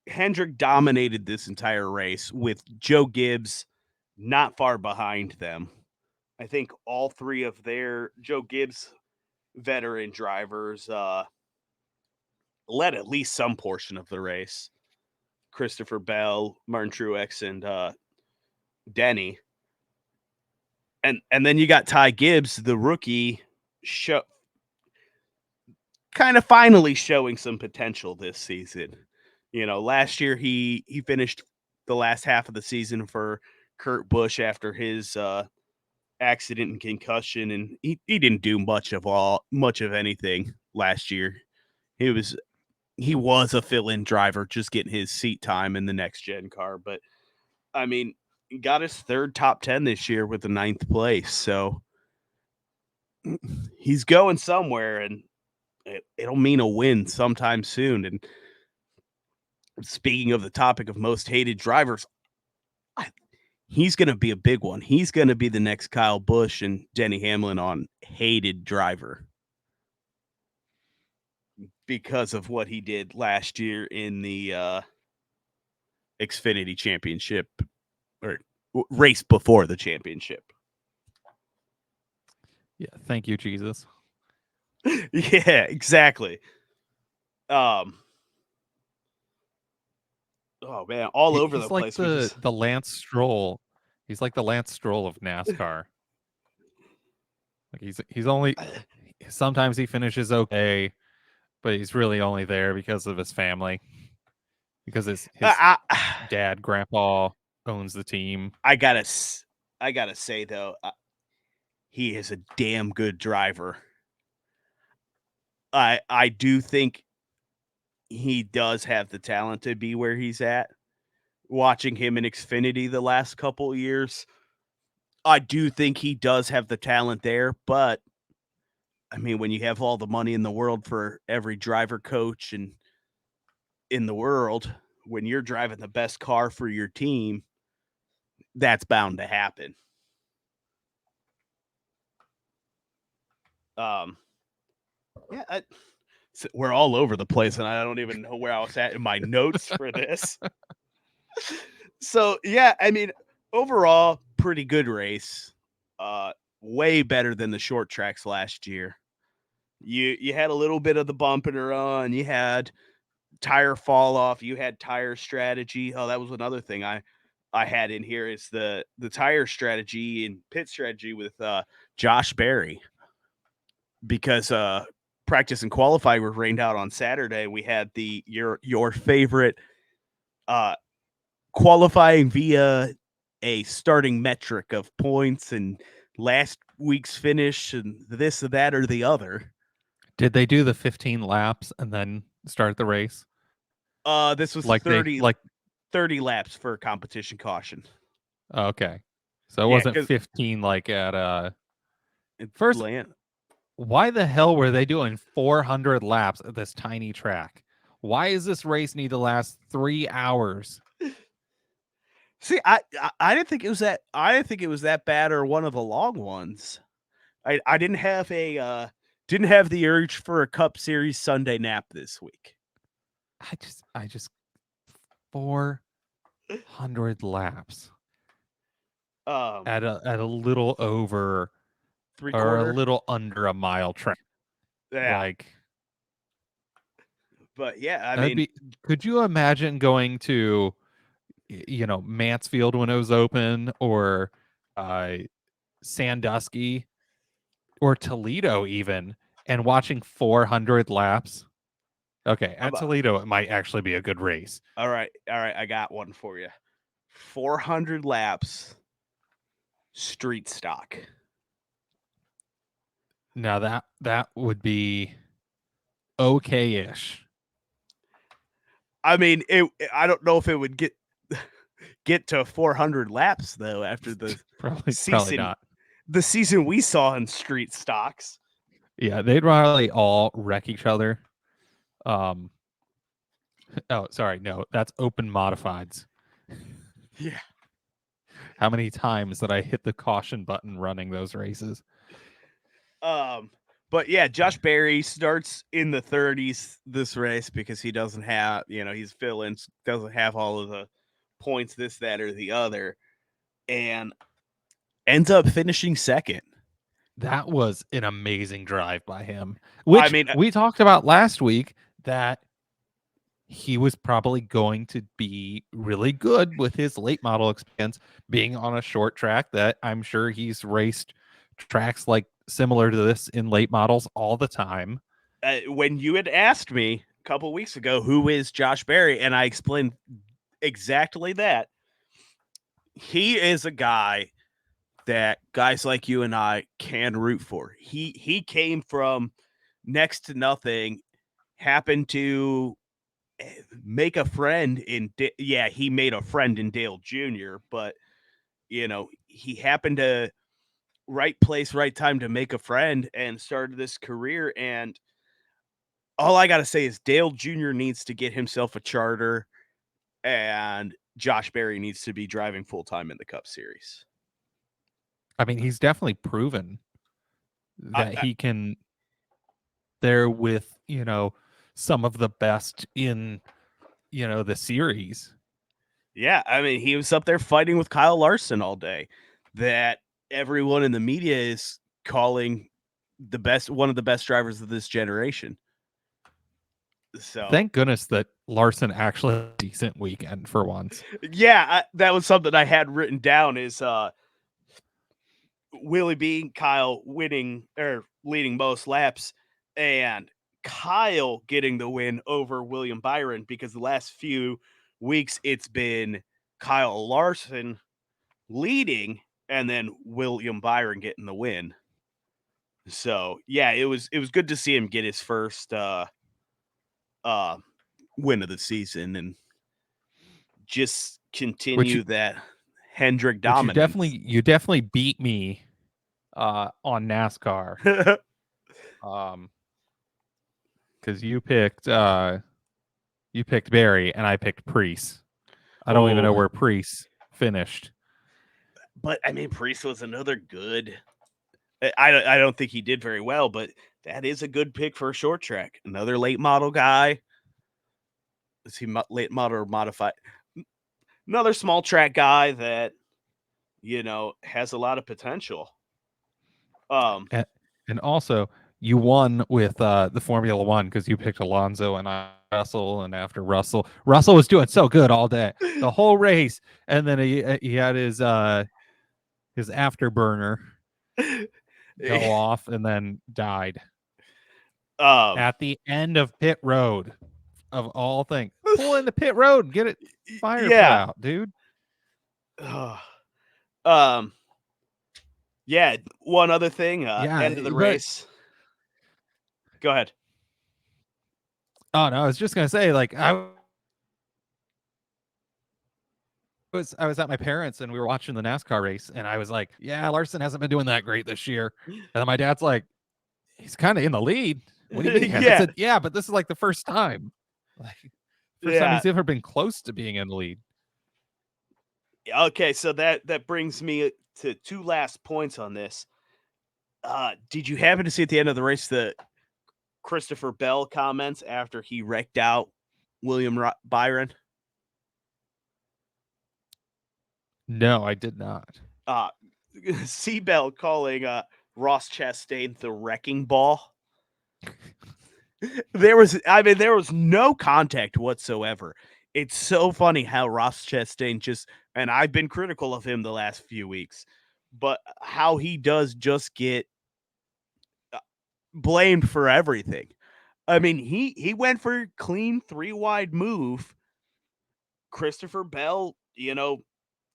Speaker 2: Hendrick dominated this entire race with Joe Gibbs not far behind them. I think all three of their Joe Gibbs veteran drivers led at least some portion of the race. Christopher Bell, Martin Truex, and Denny, and then you got Ty Gibbs, the rookie, show kind of finally showing some potential this season. Last year he finished the last half of the season for Kurt Busch after his accident and concussion, and he didn't do much of anything last year. He was he was a fill-in driver, just getting his seat time in the next gen car. But I mean, he got his third top 10 this year with the ninth place. So he's going somewhere, and it'll mean a win sometime soon. And speaking of the topic of most hated drivers, I, he's going to be a big one. He's going to be the next Kyle Busch and Denny Hamlin on hated driver because of what he did last year in the Xfinity Championship, or race before the championship.
Speaker 1: Yeah, thank you, Jesus.
Speaker 2: Yeah, exactly. Um, oh man, all over
Speaker 1: He's
Speaker 2: the
Speaker 1: like
Speaker 2: place. We
Speaker 1: the
Speaker 2: just
Speaker 1: the Lance Stroll. He's like the Lance Stroll of NASCAR. Like sometimes he finishes okay, but he's really only there because of his family, because his
Speaker 2: I,
Speaker 1: dad, grandpa owns the team.
Speaker 2: I gotta say though, he is a damn good driver. I do think he does have the talent to be where he's at. Watching him in Xfinity the last couple of years, I do think he does have the talent there, but I mean, when you have all the money in the world for every driver coach and in the world, when you're driving the best car for your team, that's bound to happen. Um, yeah, so we're all over the place, and I don't even know where I was at in my notes for this. So yeah, I mean, overall, pretty good race. Way better than the short tracks last year. You had a little bit of the bump and run. You had tire fall off. You had tire strategy. Oh, that was another thing I had in here is the tire strategy and pit strategy with Josh Berry, because practice and qualify were rained out on Saturday. We had your favorite qualifying via a starting metric of points and last week's finish and this or that or the other.
Speaker 1: Did they do the 15 laps and then start the race?
Speaker 2: This was
Speaker 1: Like they
Speaker 2: 30 laps for competition caution.
Speaker 1: okay. So it
Speaker 2: Yeah,
Speaker 1: wasn't
Speaker 2: because
Speaker 1: 15 like at first,
Speaker 2: land.
Speaker 1: why the hell were they doing 400 laps at this tiny track? Why does this race need to last 3 hours?
Speaker 2: See, I didn't think it was that. I didn't think it was that bad or one of the long ones. I didn't have didn't have the urge for a Cup Series Sunday nap this week.
Speaker 1: I just 400 laps
Speaker 2: Um,
Speaker 1: at a little over
Speaker 2: three
Speaker 1: or a
Speaker 2: quarter.
Speaker 1: little under a mile track.
Speaker 2: Yeah,
Speaker 1: Like
Speaker 2: but yeah, I
Speaker 1: that'd
Speaker 2: mean,
Speaker 1: be could you imagine going to Mansfield when it was open, or uh Sandusky, or Toledo even, and watching 400 laps? Okay, at
Speaker 2: about,
Speaker 1: Toledo it might actually be a good race.
Speaker 2: all right, I got one for you. 400 laps, street stock.
Speaker 1: Now that would be okay-ish.
Speaker 2: I mean, I don't know if it would get to 400 laps though after
Speaker 1: Probably
Speaker 2: season
Speaker 1: not.
Speaker 2: the season we saw in street stocks.
Speaker 1: Yeah, they'd probably all wreck each other. Um oh, sorry, no, that's open modifieds.
Speaker 2: Yeah.
Speaker 1: How many times did I hit the caution button running those races?
Speaker 2: But yeah, Josh Berry starts in the 30s this race because he doesn't have, he's fill-in, doesn't have all of the points, this, that, or the other, and ends up finishing second.
Speaker 1: That was an amazing drive by him,
Speaker 2: I
Speaker 1: which
Speaker 2: mean,
Speaker 1: we talked about last week, that he was probably going to be really good with his late model experience, being on a short track that I'm sure he's raced tracks like similar to this in late models all the time.
Speaker 2: when you had asked me a couple weeks ago who is Josh Berry, and I explained exactly that, he is a guy that guys like you and I can root for. He came from next to nothing, happened to make a friend he made a friend in Dale Jr., but he happened to right place, right time to make a friend and started this career. And all I got to say is Dale Jr. needs to get himself a charter, and Josh Berry needs to be driving full time in the Cup Series.
Speaker 1: I mean, he's definitely proven
Speaker 2: I,
Speaker 1: that
Speaker 2: I,
Speaker 1: he can there with, some of the best in, the series.
Speaker 2: yeah, I mean, he was up there fighting with Kyle Larson all day, that everyone in the media is calling one of the best drivers of this generation. So
Speaker 1: Thank goodness that Larson actually had a decent weekend for once.
Speaker 2: yeah, that was something I had written down is Willie B, Kyle winning, or leading most laps, and Kyle getting the win over William Byron, because the last few weeks it's been Kyle Larson leading and then William Byron getting the win. So yeah, it was good to see him get his first uh win of the season and just
Speaker 1: which
Speaker 2: continue that Hendrick
Speaker 1: which
Speaker 2: dominance.
Speaker 1: you definitely beat me on NASCAR. Um, because you picked Barry and I picked Priest. I don't even
Speaker 2: Oh,
Speaker 1: know where Priest finished.
Speaker 2: but I mean, Priest was another good. I don't think he did very well, but that is a good pick for a short track. Another late model guy. Is he late model or modified? Another small track guy that has a lot of potential. Um,
Speaker 1: And, and also, you won with the Formula One because you picked Alonso and I Russell. And after Russell was doing so good all day, the whole race, and then he had his afterburner go off and then died
Speaker 2: um,
Speaker 1: at the end of pit road of all things. Pull into pit road and get it fire put
Speaker 2: yeah.
Speaker 1: out, dude.
Speaker 2: um, yeah. One other thing.
Speaker 1: Yeah,
Speaker 2: End of the
Speaker 1: but
Speaker 2: race. Go ahead.
Speaker 1: oh no, I was just gonna say, like I was at my parents and we were watching the NASCAR race, and I was like, "Yeah, Larson hasn't been doing that great this year." And then my dad's like, "He's kind of in the lead." What do you mean? I
Speaker 2: Yeah,
Speaker 1: said, "Yeah, but this is like the first time, like first time
Speaker 2: yeah.
Speaker 1: he's ever been close to being in the lead."
Speaker 2: Okay, so that brings me to two last points on this. Did you happen to see at the end of the race the Christopher Bell comments after he wrecked out William Byron?
Speaker 1: No, I did not.
Speaker 2: Uh, Bell calling Ross Chastain the wrecking ball. There was no contact whatsoever. It's so funny how Ross Chastain just, and I've been critical of him the last few weeks, but how he does just get blamed for everything. I mean, he went for a clean 3 wide move. Christopher Bell,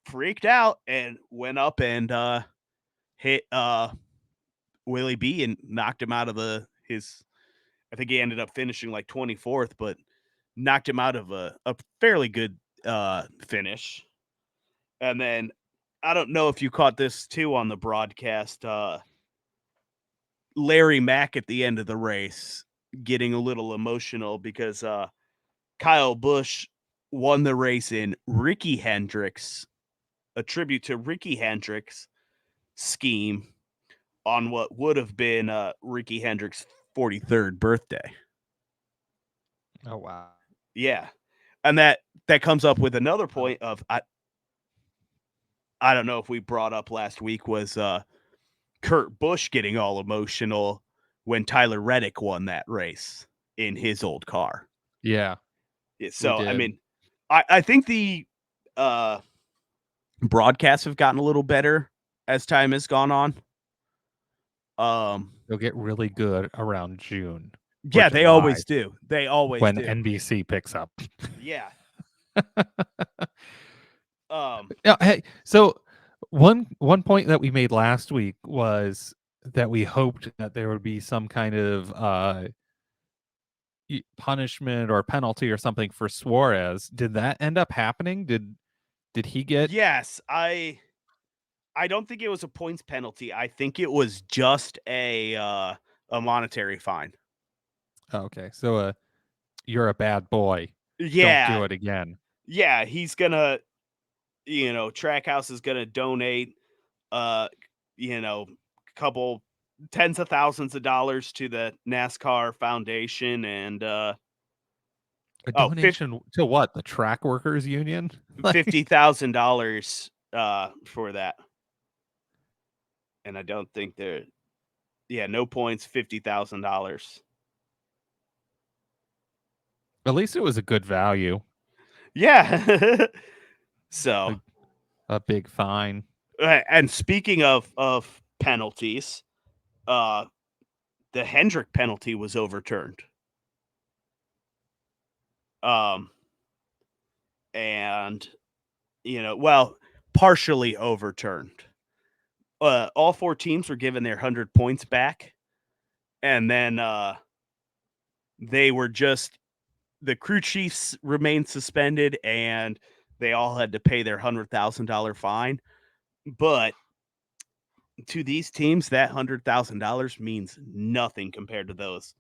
Speaker 2: freaked out and went up and hit Willie B and knocked him out of his. I think he ended up finishing like 24th, but knocked him out of a fairly good finish. And then I don't know if you caught this too on the broadcast. Larry Mack at the end of the race getting a little emotional because Kyle Busch won the race in Ricky Hendricks, a tribute to Ricky Hendricks' scheme on what would have been Ricky Hendricks' 43rd birthday.
Speaker 1: Oh wow.
Speaker 2: Yeah. And that comes up with another
Speaker 1: Oh,
Speaker 2: point of I don't know if we brought up last week was Kurt Busch getting all emotional when Tyler Reddick won that race in his old car.
Speaker 1: yeah, we
Speaker 2: So I
Speaker 1: did.
Speaker 2: mean, I think the uh, broadcasts have gotten a little better as time has gone on.
Speaker 1: They'll get really good around June or
Speaker 2: Yeah, they
Speaker 1: July
Speaker 2: always do. They always
Speaker 1: when
Speaker 2: do.
Speaker 1: NBC picks up.
Speaker 2: Yeah. Um.
Speaker 1: Yeah, hey, so one point that we made last week was that we hoped that there would be some kind of punishment or penalty or something for Suarez. Did that end up happening? Did he get
Speaker 2: Yes, I don't think it was a points penalty. I think it was just a monetary fine.
Speaker 1: oh, okay? So you're a bad boy. Don't
Speaker 2: Yeah.
Speaker 1: do it again.
Speaker 2: Yeah, he's gonna, Trackhouse is gonna donate uh, couple tens of thousands of dollars to the NASCAR Foundation and
Speaker 1: A
Speaker 2: oh,
Speaker 1: donation to what? The track workers union? Like
Speaker 2: $50,000 for that. And I don't think no points, $50,000.
Speaker 1: at least it was a good value.
Speaker 2: Yeah. So,
Speaker 1: A, a big fine.
Speaker 2: and speaking of penalties, uh the Hendrick penalty was overturned. And partially overturned. All 4 teams were given their 100 points back, and then they were just the crew chiefs remained suspended, and they all had to pay their $100,000 fine. But to these teams, that $100,000 means nothing compared to those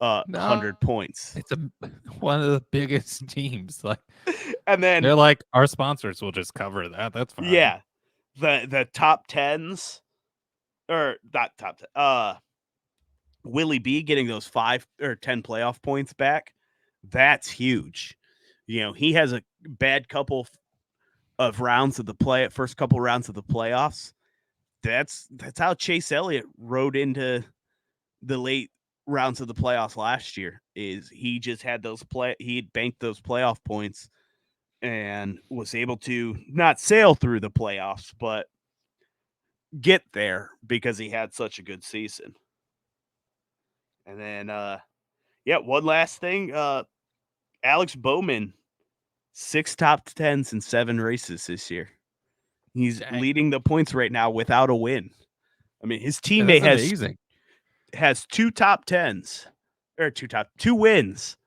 Speaker 1: No,
Speaker 2: 100 points.
Speaker 1: it's one of the biggest teams. Like,
Speaker 2: And then
Speaker 1: they're like, our sponsors will just cover that. That's fine.
Speaker 2: yeah, the top 10s, or not top 10, Willie B getting those 5 or 10 playoff points back, that's huge. He has a bad couple of rounds of the first couple rounds of the playoffs. That's how Chase Elliott rode into the late rounds of the playoffs last year. Is he just had he banked those playoff points and was able to not sail through the playoffs, but get there because he had such a good season. And then one last thing, Alex Bowman, 6 top 10s in 7 races this year. He's leading the points right now without a win. I mean, his teammate has 2 top 10s, or 2 wins,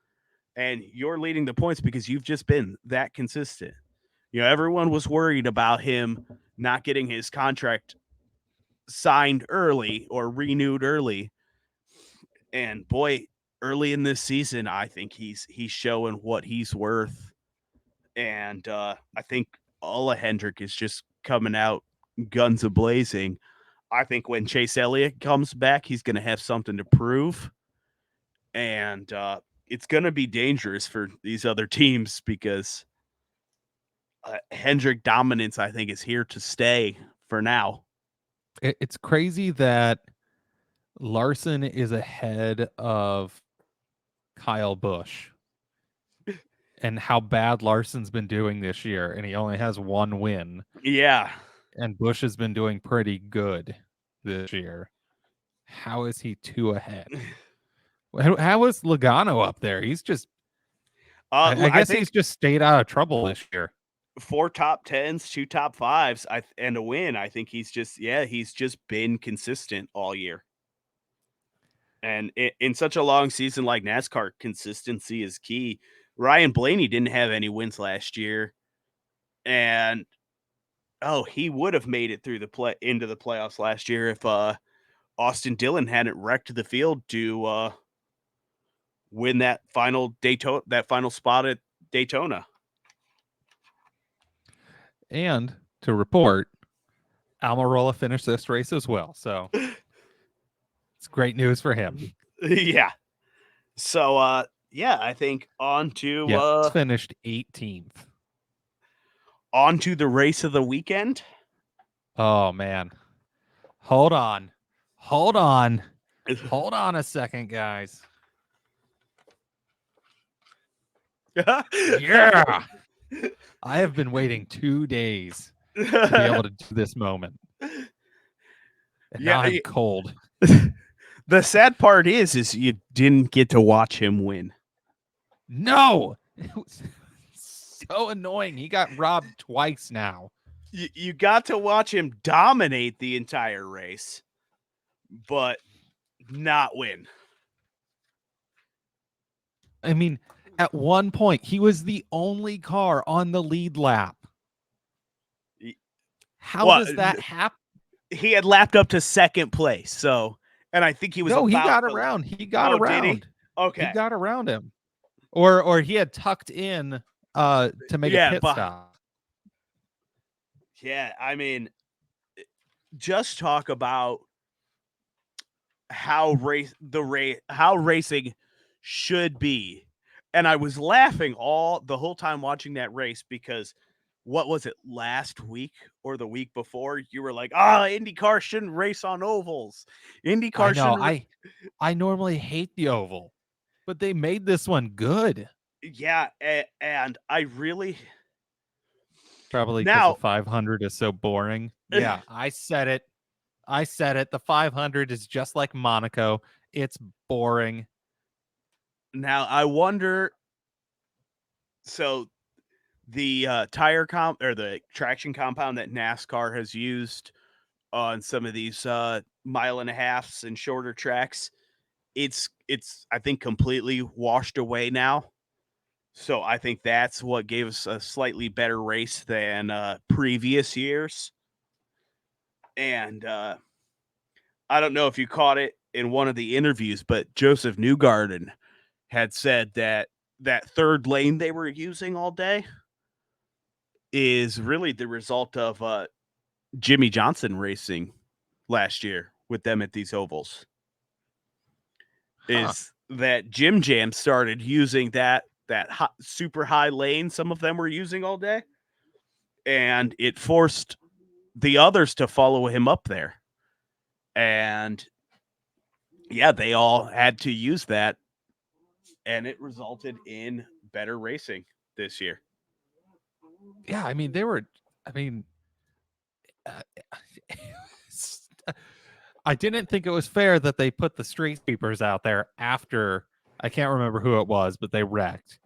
Speaker 2: and you're leading the points because you've just been that consistent. Everyone was worried about him not getting his contract signed early or renewed early. And boy, early in this season, I think he's showing what he's worth. And I think Ola Hendrick is just coming out guns a-blazing. I think when Chase Elliott comes back, he's going to have something to prove. And it's going to be dangerous for these other teams because Hendrick dominance, I think, is here to stay for now.
Speaker 1: It's crazy that Larson is ahead of Kyle Busch and how bad Larson's been doing this year, and he only has 1 win.
Speaker 2: Yeah.
Speaker 1: And Busch has been doing pretty good this year. How is he 2 ahead? How is Logano up there? He's just I guess he's just stayed out of trouble this year.
Speaker 2: 4 top 10s, 2 top 5s, and a win. I think he's just been consistent all year. And in such a long season like NASCAR, consistency is key. Ryan Blaney didn't have any wins last year, and he would have made it through into the playoffs last year if Austin Dillon hadn't wrecked the field to win that final spot at Daytona.
Speaker 1: And to report, Almirola finished this race as well, so it's great news for him.
Speaker 2: Yeah. So I think on to
Speaker 1: it's finished 18th.
Speaker 2: On to the race of the weekend.
Speaker 1: Oh man. Hold on a second, guys. Yeah. I have been waiting 2 days to be able to do this moment. And now I'm cold.
Speaker 2: The sad part is you didn't get to watch him win.
Speaker 1: No. It was so annoying. He got robbed twice now.
Speaker 2: You got to watch him dominate the entire race, but not win.
Speaker 1: I mean, at one point, he was the only car on the lead lap. How does that happen?
Speaker 2: He had lapped up to second place, and I think he was.
Speaker 1: No, he got around. He got around.
Speaker 2: Did he? Okay,
Speaker 1: he got around him, or he had tucked in to make a pit stop.
Speaker 2: Yeah, I mean, just talk about how racing should be. And I was laughing the whole time watching that race because what was it, last week or the week before? You were like, IndyCar shouldn't race on ovals. IndyCar shouldn't.
Speaker 1: I normally hate the oval, but they made this one good.
Speaker 2: Yeah, and I really
Speaker 1: probably because the 500 is so boring. Yeah, I said it. The 500 is just like Monaco. It's boring.
Speaker 2: Now I wonder. So the or the traction compound that NASCAR has used on some of these mile and a halfs and shorter tracks, it's I think completely washed away now. So I think that's what gave us a slightly better race than previous years. And I don't know if you caught it in one of the interviews, but Joseph Newgarden had said that that third lane they were using all day is really the result of Jimmy Johnson racing last year with them at these ovals.
Speaker 1: Huh.
Speaker 2: Is that Jim Jam started using that super high lane some of them were using all day, and it forced the others to follow him up there. And yeah, they all had to use that, and it resulted in better racing this year.
Speaker 1: Yeah, I mean, they were I mean, uh, I didn't think it was fair that they put the street sweepers out there after I can't remember who it was, but they wrecked.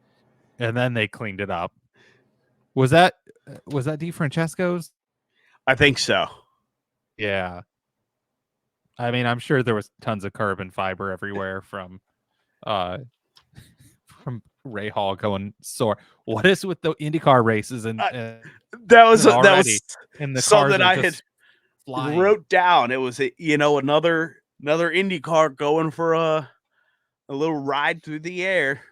Speaker 1: And then they cleaned it up. Was that DeFrancesco's?
Speaker 2: I think so.
Speaker 1: Yeah. I mean, I'm sure there was tons of carbon fiber everywhere uh from Ray Hall going sore. What is with the IndyCar races and
Speaker 2: I, that
Speaker 1: already
Speaker 2: was
Speaker 1: and the cars
Speaker 2: something
Speaker 1: are
Speaker 2: I had
Speaker 1: just flying.
Speaker 2: wrote down. It was another Indy car going for a little ride through the air.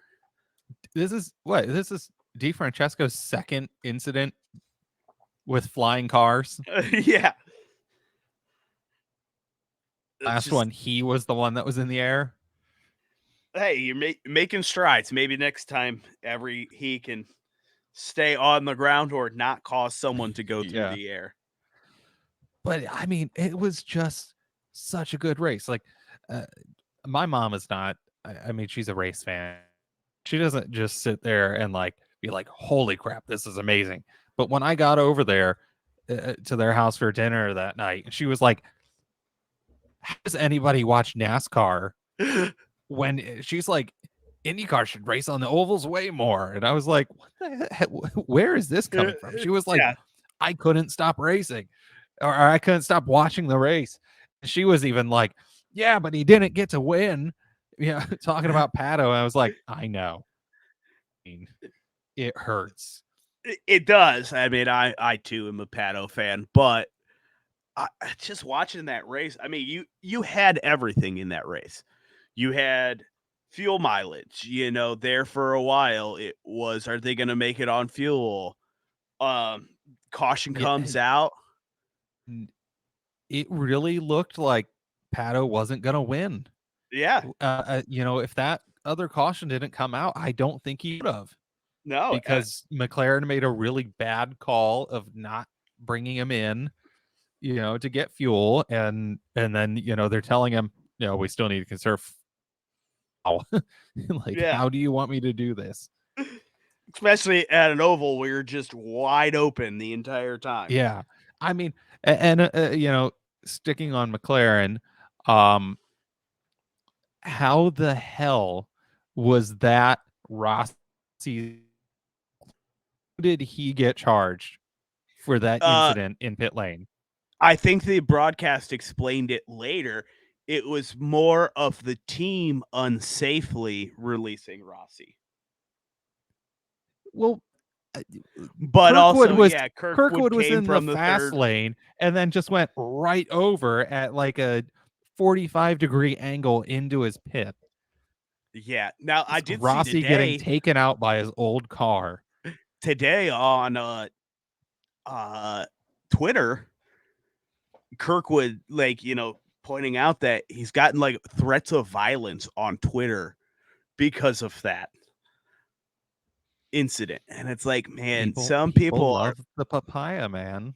Speaker 1: This is DeFrancesco's second incident with flying cars.
Speaker 2: Yeah, it's
Speaker 1: Last
Speaker 2: just
Speaker 1: one, he was the one that was in the air.
Speaker 2: hey, you're making strides. Maybe next time, he can stay on the ground or not cause someone to go through
Speaker 1: Yeah.
Speaker 2: the air.
Speaker 1: But I mean, it was just such a good race. Like, uh, my mom is not. I mean, she's a race fan. She doesn't just sit there and like be like, "Holy crap, this is amazing." But when I got over there to their house for dinner that night, she was like, "How does anybody watch NASCAR when she's like, IndyCar should race on the ovals way more?" And I was like, "What the heck? Where is this coming from?" She was like,
Speaker 2: Yeah,
Speaker 1: "I couldn't stop racing, or I couldn't stop watching the race." She was even like, "Yeah, but he didn't get to win." Yeah, talking about Pato. I was like, "I know, it hurts."
Speaker 2: it does. I mean, I too am a Pato fan, but just watching that race. I mean, you had everything in that race. You had fuel mileage. There for a while. It was, are they going to make it on fuel? Um, Caution
Speaker 1: Yeah,
Speaker 2: comes out.
Speaker 1: it really looked like Pato wasn't gonna win.
Speaker 2: Yeah,
Speaker 1: If that other caution didn't come out, I don't think he would have.
Speaker 2: no,
Speaker 1: Because McLaren made a really bad call of not bringing him in, to get fuel, and then they're telling him, we still need to conserve. How? Like,
Speaker 2: yeah,
Speaker 1: how do you want me to do this?
Speaker 2: especially at an oval where you're just wide open the entire time.
Speaker 1: Yeah, I mean, and sticking on McLaren, um, how the hell was that Rossi? Did he get charged for that
Speaker 2: Uh,
Speaker 1: incident in pit lane?
Speaker 2: I think the broadcast explained it later. It was more of the team unsafely releasing Rossi.
Speaker 1: Well,
Speaker 2: But
Speaker 1: Kirkwood
Speaker 2: also,
Speaker 1: was
Speaker 2: yeah, Kirkwood
Speaker 1: Kirkwood was
Speaker 2: came
Speaker 1: in the
Speaker 2: from the
Speaker 1: fast
Speaker 2: third.
Speaker 1: lane and then just went right over at like a 45-degree angle into his pit.
Speaker 2: Yeah. Now I
Speaker 1: It's
Speaker 2: did see
Speaker 1: Rossi getting taken out by his old car.
Speaker 2: today on uh Twitter, Kirkwood, like, pointing out that he's gotten like threats of violence on Twitter because of that incident. And it's like, man, some
Speaker 1: People
Speaker 2: people are,
Speaker 1: love the papaya, man.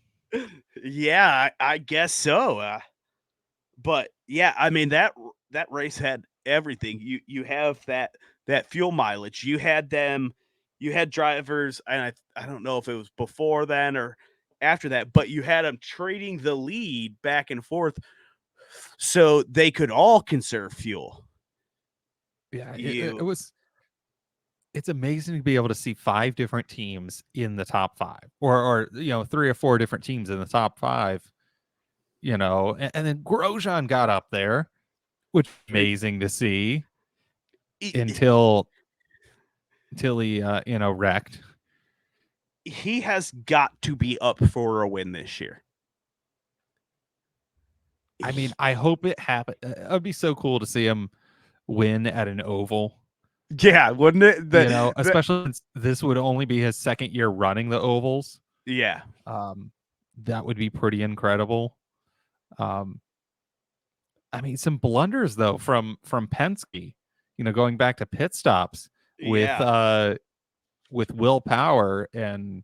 Speaker 2: yeah, I guess so. But yeah, I mean that race had everything. You have that fuel mileage. You had drivers, and I don't know if it was before then or after that, but you had them trading the lead back and forth so they could all conserve fuel.
Speaker 1: Yeah, it
Speaker 2: You
Speaker 1: was. It's amazing to be able to see 5 different teams in the top 5, or 3 or 4 different teams in the top 5, and then Grosjean got up there, which is amazing to see
Speaker 2: he,
Speaker 1: until he, wrecked.
Speaker 2: he has got to be up for a win this year.
Speaker 1: I mean, I hope it happens. It would be so cool to see him win at an oval,
Speaker 2: Yeah, wouldn't it?
Speaker 1: especially since this would only be his second year running the ovals.
Speaker 2: Yeah.
Speaker 1: Um, that would be pretty incredible. Um, I mean, some blunders though from Penske, going back to pit stops with
Speaker 2: Yeah.
Speaker 1: Will Power and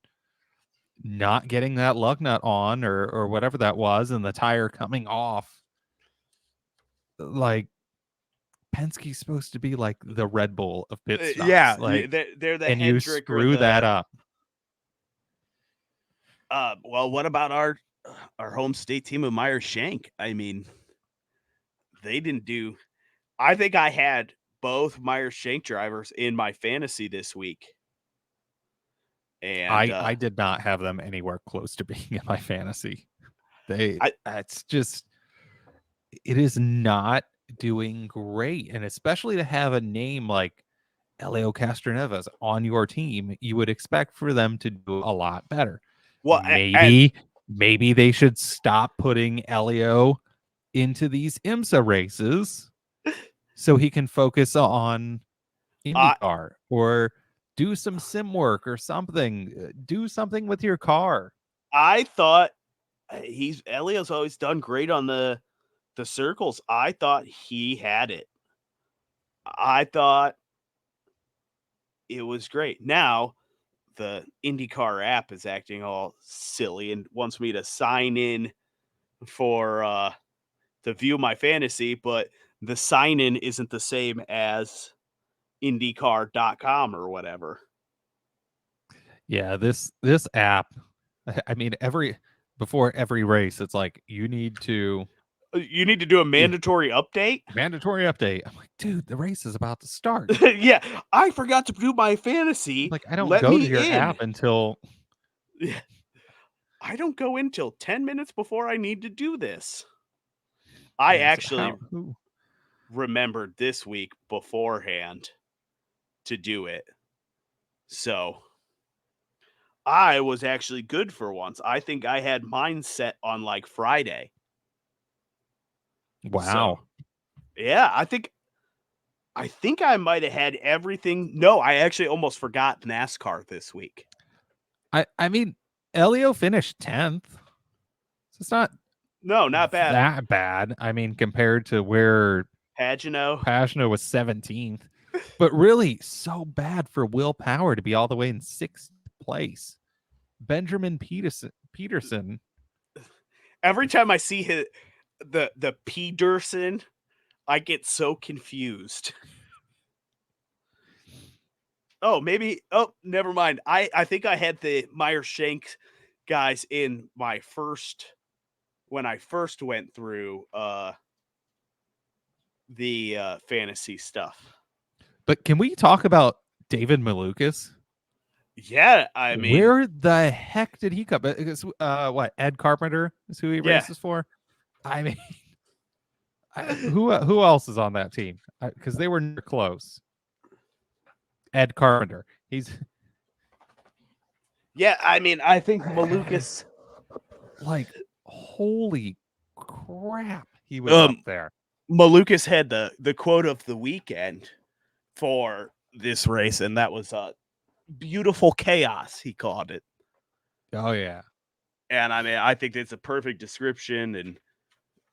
Speaker 1: not getting that lug nut on or whatever that was, and the tire coming off. Like, Penske's supposed to be like the Red Bull of pit stops,
Speaker 2: Yeah,
Speaker 1: like,
Speaker 2: they're the
Speaker 1: and you
Speaker 2: Hendrick or
Speaker 1: screw that
Speaker 2: the
Speaker 1: up.
Speaker 2: well, what about our home state team of Meyer Shank? I mean, they didn't do I think I had both Meyer Shank drivers in my fantasy this week. And
Speaker 1: I did not have them anywhere close to being in my fantasy.
Speaker 2: I
Speaker 1: That's just, it is not doing great, and especially to have a name like Elio Castroneves on your team, you would expect for them to do a lot better.
Speaker 2: well and
Speaker 1: Maybe they should stop putting Elio into these IMSA races so he can focus on
Speaker 2: I
Speaker 1: IndyCar, or do some sim work or something. Do something with your car.
Speaker 2: I thought he's Elio's always done great on the circles. I thought he had it. I thought it was great. Now the IndyCar app is acting all silly and wants me to sign in for to view my fantasy, but the sign in isn't the same as indycar.com or whatever.
Speaker 1: Yeah, this app, I mean, before every race, it's like, you need to
Speaker 2: You need to do a
Speaker 1: yeah,
Speaker 2: mandatory update.
Speaker 1: mandatory update. I'm like, dude, the race is about to start.
Speaker 2: Yeah, I forgot to do my fantasy.
Speaker 1: Like, I don't
Speaker 2: Let
Speaker 1: go
Speaker 2: me
Speaker 1: to your
Speaker 2: in.
Speaker 1: app until
Speaker 2: I don't go in till 10 minutes before I need to do this. I
Speaker 1: yeah. So
Speaker 2: actually
Speaker 1: who?
Speaker 2: remembered this week beforehand to do it. So I was actually good for once. I think I had mine set on like Friday. So
Speaker 1: Wow.
Speaker 2: yeah, I think I might have had everything. No, I actually almost forgot NASCAR this week.
Speaker 1: I mean, Elio finished 10th. So it's not
Speaker 2: No, not bad.
Speaker 1: that bad. I mean, compared to where
Speaker 2: Pagano.
Speaker 1: Pagano was 17th, but really so bad for Will Power to be all the way in 6th place. Benjamin Peterson.
Speaker 2: Every time I see the Peterson, I get so confused. Oh, maybe. Oh, never mind. I think I had the Meyer Shank guys in my first when I first went through the fantasy stuff.
Speaker 1: But can we talk about David Malukas?
Speaker 2: Yeah, I mean,
Speaker 1: Where the heck did he come? Because what, Ed Carpenter is who he
Speaker 2: yeah.
Speaker 1: races for? I mean, who else is on that team? Because they were near close. Ed Carpenter. He's
Speaker 2: Yeah, I mean, I think Malukas
Speaker 1: like, holy crap, he was up there.
Speaker 2: Malukas had the quote of the weekend for this race, and that was beautiful chaos, he called it.
Speaker 1: Oh yeah.
Speaker 2: And I mean, I think it's a perfect description and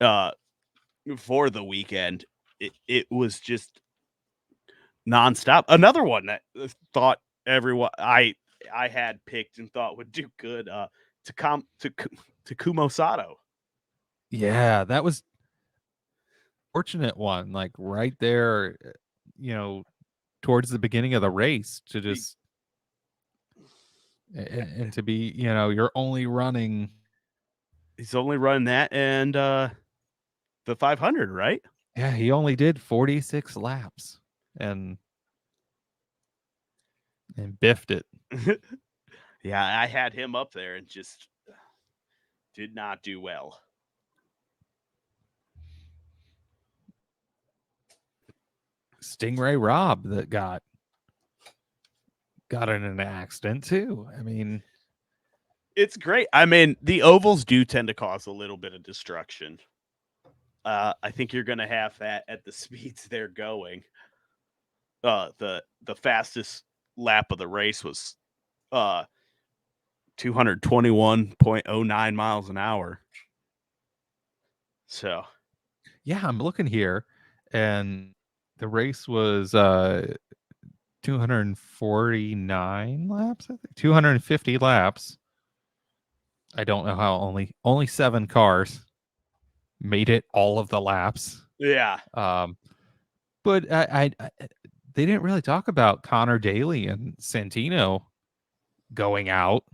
Speaker 2: uh for the weekend. It was just nonstop. Another one that thought everyone I had picked and thought would do good. Takumo Sato.
Speaker 1: Yeah, that was fortunate one. Like, right there, you know, towards the beginning of the race, to just and to be, you're only running.
Speaker 2: He's only run that and the 500, right?
Speaker 1: Yeah, he only did 46 laps. and biffed it.
Speaker 2: Yeah, I had him up there and just did not do well.
Speaker 1: Stingray Rob that got in an accident too. I mean,
Speaker 2: It's great. I mean, the ovals do tend to cause a little bit of destruction. I think you're going to have that at the speeds they're going. The fastest lap of the race was 221.09 miles an hour. So,
Speaker 1: yeah, I'm looking here, and the race was 249 laps. I think 250 laps. I don't know how only 7 cars made it all of the laps.
Speaker 2: yeah.
Speaker 1: But I they didn't really talk about Connor Daly and Santino going out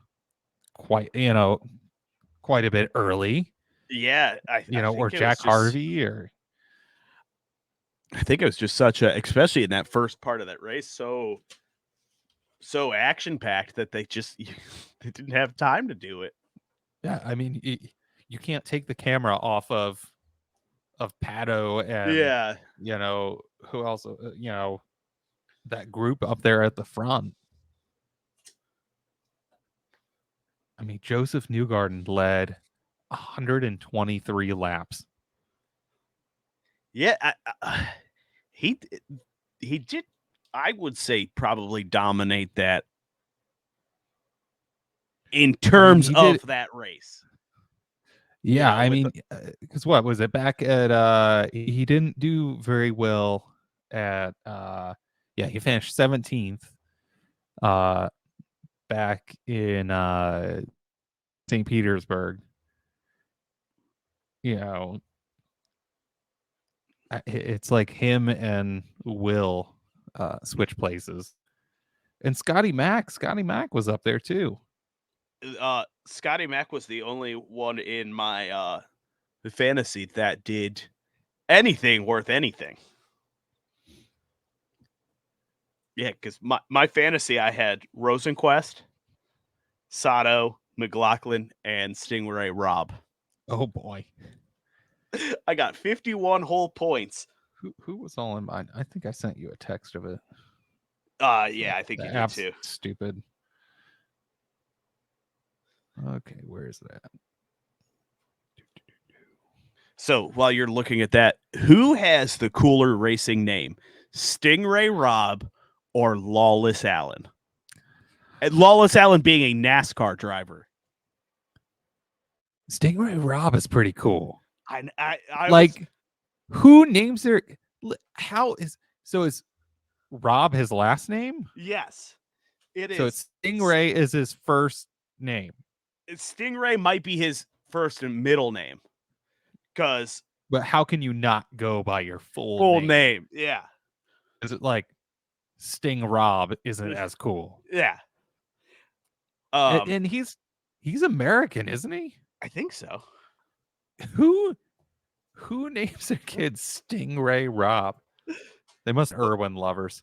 Speaker 1: quite quite a bit early.
Speaker 2: Yeah, I
Speaker 1: Or
Speaker 2: think it was
Speaker 1: Jack
Speaker 2: just
Speaker 1: Harvey, or
Speaker 2: I think it was just such a, especially in that first part of that race, so action packed that they just they didn't have time to do it.
Speaker 1: yeah, I mean, you can't take the camera off of Pato and
Speaker 2: Yeah.
Speaker 1: who else, that group up there at the front. I mean, Joseph Newgarden led 123 laps.
Speaker 2: Yeah, he did, I would say, probably dominate that in terms
Speaker 1: he
Speaker 2: of
Speaker 1: did.
Speaker 2: that race.
Speaker 1: Yeah, I
Speaker 2: With
Speaker 1: mean, because what was it back at? He didn't do very well at. Yeah, he finished 17th. Back in St. Petersburg. It's like him and Will switch places, and Scotty Mack. Scotty Mack was up there too.
Speaker 2: Scotty Mack was the only one in my fantasy that did anything worth anything. Yeah, because my fantasy, I had Rosenquist, Sato, McLaughlin, and Stingray Rob.
Speaker 1: Oh boy,
Speaker 2: I got 51 whole points.
Speaker 1: who was all in mine? I think I sent you a text of it.
Speaker 2: Yeah, I think
Speaker 1: The
Speaker 2: you did
Speaker 1: app's
Speaker 2: too.
Speaker 1: stupid. Okay, where is that?
Speaker 2: So while you're looking at that, who has the cooler racing name, Stingray Rob or Lawless Allen? And Lawless Allen being a NASCAR driver.
Speaker 1: Stingray Rob is pretty cool.
Speaker 2: I
Speaker 1: like, who names their? How is so? Is Rob his last name?
Speaker 2: Yes, it
Speaker 1: So
Speaker 2: is.
Speaker 1: it's Stingray is his first name.
Speaker 2: Stingray might be his first and middle name.
Speaker 1: But how can you not go by your full
Speaker 2: name? Yeah.
Speaker 1: Is it like Sting Rob isn't as cool?
Speaker 2: Yeah.
Speaker 1: And he's American, isn't he?
Speaker 2: I think so.
Speaker 1: Who names their kid Stingray Rob? They must Irwin lovers.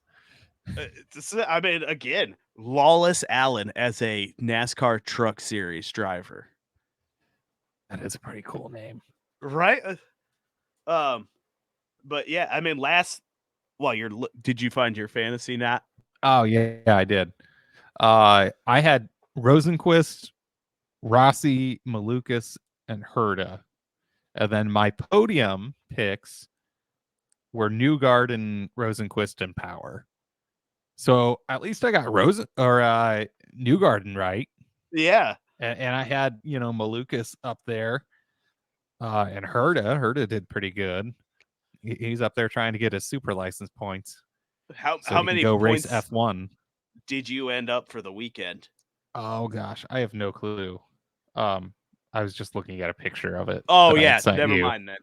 Speaker 2: I mean, again, Lawless Allen as a NASCAR Truck Series driver.
Speaker 1: That is a pretty cool name,
Speaker 2: right? But yeah, I mean, did you find your fantasy, Nat?
Speaker 1: Oh yeah, I did. I had Rosenquist, Rossi, Malukas, and Herta, and then my podium picks were Newgarden, Rosenquist, and Power. So at least I got Newgarden right.
Speaker 2: Yeah.
Speaker 1: And I had, Malukas up there. And Herta did pretty good. He's up there trying to get his super license points.
Speaker 2: How many
Speaker 1: go
Speaker 2: points
Speaker 1: race F1
Speaker 2: did you end up for the weekend?
Speaker 1: Oh gosh, I have no clue. I was just looking at a picture of it.
Speaker 2: Oh yeah, never mind then.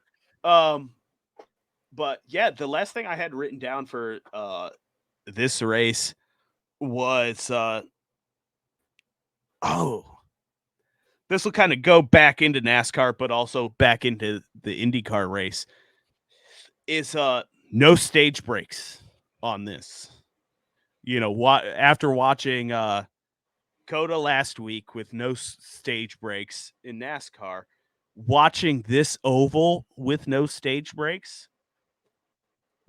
Speaker 2: But yeah, the last thing I had written down for this race was this will kind of go back into NASCAR, but also back into the IndyCar race. Is no stage breaks on this. After watching Coda last week with no stage breaks in NASCAR, watching this oval with no stage breaks,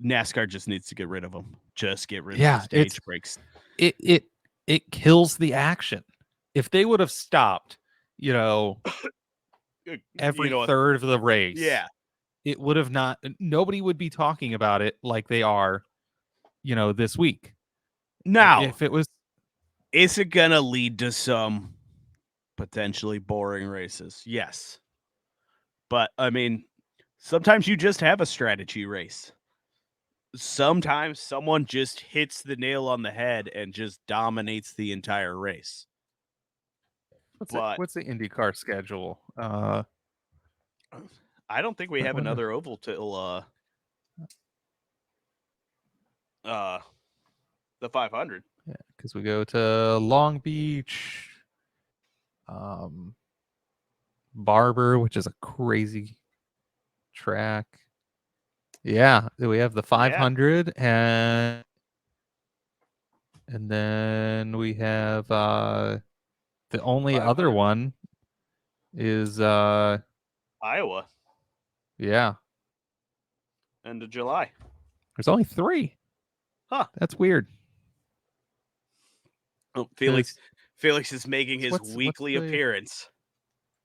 Speaker 2: NASCAR just needs to get rid of them. Just get rid of the
Speaker 1: Yeah,
Speaker 2: stage breaks.
Speaker 1: it kills the action. If they would have stopped,
Speaker 2: You
Speaker 1: every
Speaker 2: know,
Speaker 1: third of the race,
Speaker 2: yeah.
Speaker 1: it would have not. Nobody would be talking about it like they are, this week.
Speaker 2: Now,
Speaker 1: If it was,
Speaker 2: is it gonna lead to some potentially boring races? Yes, but I mean, sometimes you just have a strategy race. Sometimes someone just hits the nail on the head and just dominates the entire race. But
Speaker 1: what's the IndyCar schedule?
Speaker 2: I don't think we have
Speaker 1: When
Speaker 2: another oval till uh the 500.
Speaker 1: because we go to Long Beach, um, Barber, which is a crazy track. Yeah, we have the
Speaker 2: Yeah,
Speaker 1: 500 and then we have the only other
Speaker 2: 500
Speaker 1: one is
Speaker 2: Iowa,
Speaker 1: yeah,
Speaker 2: end of July.
Speaker 1: there's only 3.
Speaker 2: Huh.
Speaker 1: That's weird.
Speaker 2: Oh, Felix
Speaker 1: Because
Speaker 2: Felix is making his
Speaker 1: what's
Speaker 2: weekly appearance.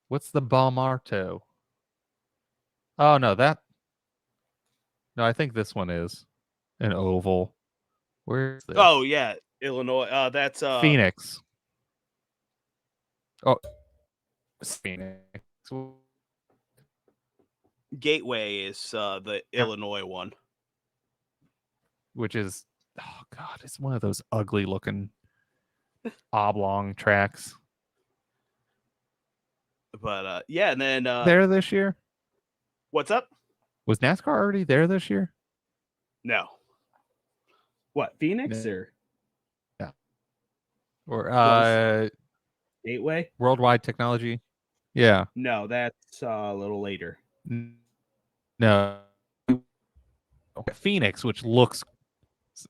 Speaker 1: what's the Balmarto? Oh no, no, I think this one is an oval. Where's
Speaker 2: Oh
Speaker 1: this?
Speaker 2: yeah, Illinois. That's
Speaker 1: Phoenix. Oh, Phoenix,
Speaker 2: Gateway is the Illinois one.
Speaker 1: which is oh god, it's one of those ugly looking oblong tracks.
Speaker 2: But yeah, and then
Speaker 1: There this year?
Speaker 2: what's up?
Speaker 1: Was NASCAR already there this year?
Speaker 2: No. What, Phoenix
Speaker 1: No.
Speaker 2: or
Speaker 1: Or
Speaker 2: was Gateway?
Speaker 1: Worldwide Technology? Yeah.
Speaker 2: No, that's a little later.
Speaker 1: No. Phoenix, which looks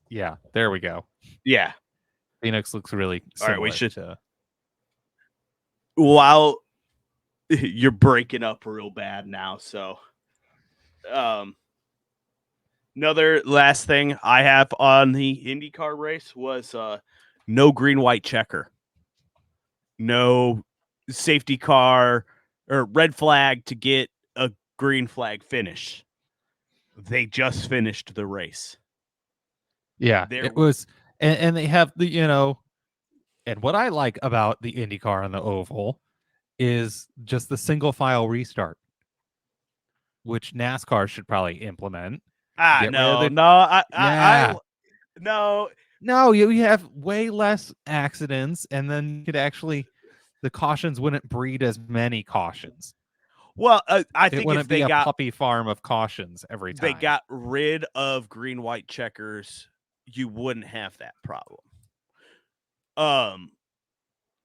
Speaker 1: yeah, there we go.
Speaker 2: Yeah.
Speaker 1: Phoenix looks really
Speaker 2: All right, we
Speaker 1: similar
Speaker 2: should.
Speaker 1: to
Speaker 2: While you're breaking up real bad now, so um another last thing I have on the IndyCar race was no green white checker. No safety car or red flag to get a green flag finish. They just finished the race.
Speaker 1: yeah,
Speaker 2: There
Speaker 1: it was and they have the and what I like about the IndyCar on the oval is just the single file restart, which NASCAR should probably implement. Get rid of
Speaker 2: no,
Speaker 1: the
Speaker 2: no,
Speaker 1: yeah.
Speaker 2: no.
Speaker 1: No, you have way less accidents, and then you could actually the cautions wouldn't breed as many cautions.
Speaker 2: Well, I
Speaker 1: It
Speaker 2: think if
Speaker 1: wouldn't be
Speaker 2: they
Speaker 1: a
Speaker 2: got
Speaker 1: puppy farm of cautions every
Speaker 2: they
Speaker 1: time.
Speaker 2: got rid of green white checkers, you wouldn't have that problem. Um,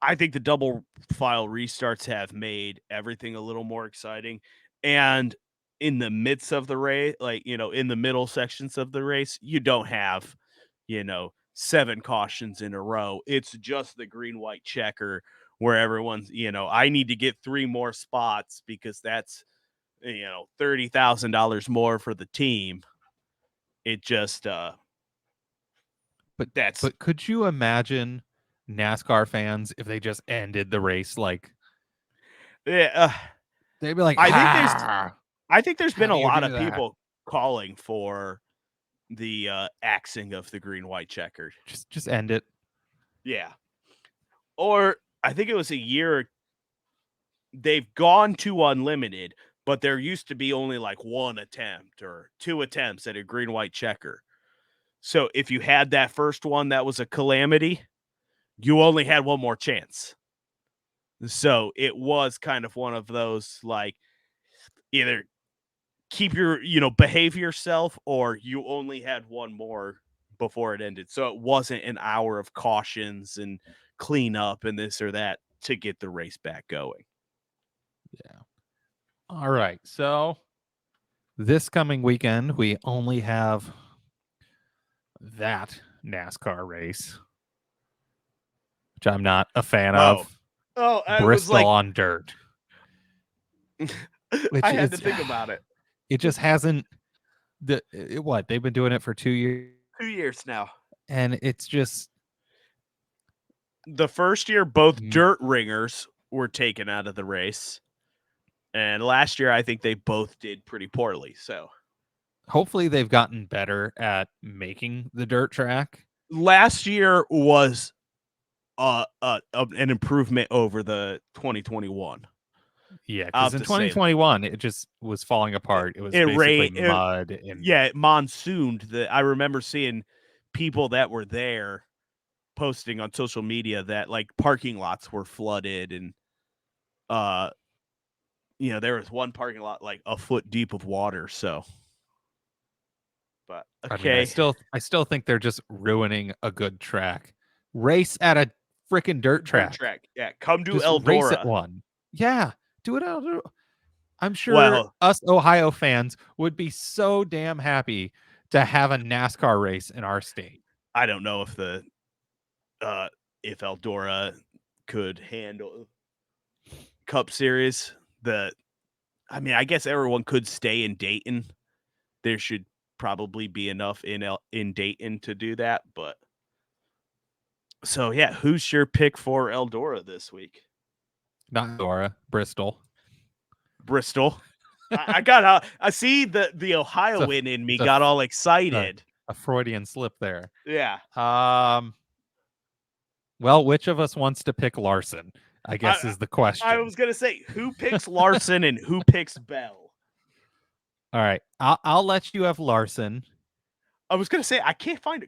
Speaker 2: I think the double file restarts have made everything a little more exciting. And in the midst of the race, like, in the middle sections of the race, you don't have, 7 cautions in a row. It's just the green white checker where everyone's, I need to get 3 more spots because that's, $30,000 more for the team. It just,
Speaker 1: But
Speaker 2: that's,
Speaker 1: but could you imagine NASCAR fans if they just ended the race like
Speaker 2: yeah,
Speaker 1: they'd be like,
Speaker 2: I think there's,
Speaker 1: "Ah,
Speaker 2: I think there's
Speaker 1: how
Speaker 2: been
Speaker 1: do
Speaker 2: a
Speaker 1: you
Speaker 2: lot
Speaker 1: do
Speaker 2: of
Speaker 1: that?
Speaker 2: people calling for the axing of the green white checkered.
Speaker 1: Just end it."
Speaker 2: Yeah. Or I think it was a year they've gone to unlimited, but there used to be only like 1 attempt or 2 attempts at a green white checker. So if you had that first one that was a calamity, you only had one more chance. So it was kind of one of those like either keep your, behave yourself or you only had one more before it ended. So it wasn't an hour of cautions and cleanup and this or that to get the race back going.
Speaker 1: Yeah. All right. So this coming weekend, we only have that NASCAR race, which I'm not a fan
Speaker 2: Oh,
Speaker 1: of.
Speaker 2: I was
Speaker 1: Bristol
Speaker 2: like,
Speaker 1: on dirt,
Speaker 2: I
Speaker 1: which
Speaker 2: had to
Speaker 1: is
Speaker 2: think about it.
Speaker 1: it just hasn't what they've been doing it for 2 years,
Speaker 2: 2 years now.
Speaker 1: and it's just
Speaker 2: The first year, both dirt ringers were taken out of the race. And last year, I think they both did pretty poorly. So
Speaker 1: hopefully they've gotten better at making the dirt track.
Speaker 2: last year was an improvement over the 2021.
Speaker 1: Yeah,
Speaker 2: I'll
Speaker 1: because
Speaker 2: have
Speaker 1: in
Speaker 2: to say
Speaker 1: 2021 it just was falling apart. It was
Speaker 2: it
Speaker 1: basically
Speaker 2: rained.
Speaker 1: mud and
Speaker 2: Yeah, it monsooned. I remember seeing people that were there posting on social media that like parking lots were flooded and uh there was one parking lot like a foot deep of water. So, but
Speaker 1: I mean, I
Speaker 2: okay,
Speaker 1: still think they're just ruining a good track. Race at a freaking dirt
Speaker 2: dirt
Speaker 1: track.
Speaker 2: track. Yeah, come to
Speaker 1: Just race at
Speaker 2: Eldora.
Speaker 1: one. Yeah, do it out. I'm sure
Speaker 2: Well,
Speaker 1: us Ohio fans would be so damn happy to have a NASCAR race in our state.
Speaker 2: I don't know if Eldora could handle Cup Series. I guess everyone could stay in Dayton. There should probably be enough in Dayton to do that, but so yeah, who's your pick for Eldora this week?
Speaker 1: Not Dora, Bristol.
Speaker 2: Bristol. I got I see the Ohioan in me
Speaker 1: It's a
Speaker 2: got all
Speaker 1: a,
Speaker 2: excited.
Speaker 1: a Freudian slip there.
Speaker 2: Yeah.
Speaker 1: Well, which of us wants to pick Larson? I guess is the
Speaker 2: I
Speaker 1: question.
Speaker 2: was gonna say who picks Larson and who picks Bell.
Speaker 1: All right, I'll let you have Larson.
Speaker 2: I was gonna say I can't find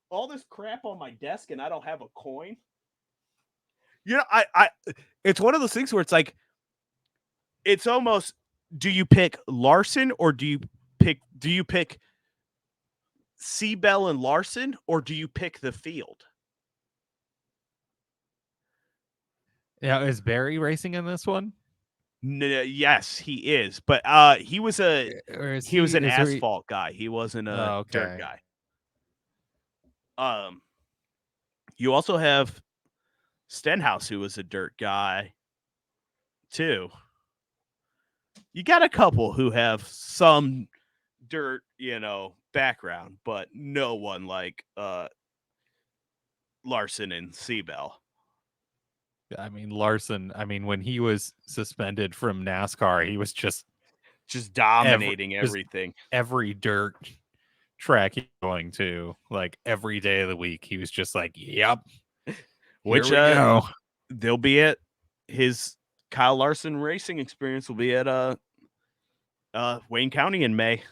Speaker 2: all this crap on my desk and I don't have a coin. I it's one of those things where it's like it's almost do you pick Larson or do you pick Seabell and Larson or do you pick the field?
Speaker 1: Yeah, is Barry racing in this one?
Speaker 2: Yes, he is, but he was
Speaker 1: Or is
Speaker 2: he was
Speaker 1: he?
Speaker 2: an
Speaker 1: Is there?
Speaker 2: asphalt guy. He wasn't a
Speaker 1: Oh,
Speaker 2: dirt
Speaker 1: okay.
Speaker 2: guy. Um, you also have Stenhouse, who was a dirt guy too. You got a couple who have some dirt, background, but no one like Larson and Seabell.
Speaker 1: I mean, Larson. I mean, when he was suspended from NASCAR, he was just
Speaker 2: Just
Speaker 1: every
Speaker 2: dominating
Speaker 1: just
Speaker 2: everything.
Speaker 1: every dirt track he's going to, like every day of the week. He was just like, "Yep, here
Speaker 2: Which
Speaker 1: we go."
Speaker 2: they'll be at his Kyle Larson racing experience will be at Wayne County in May.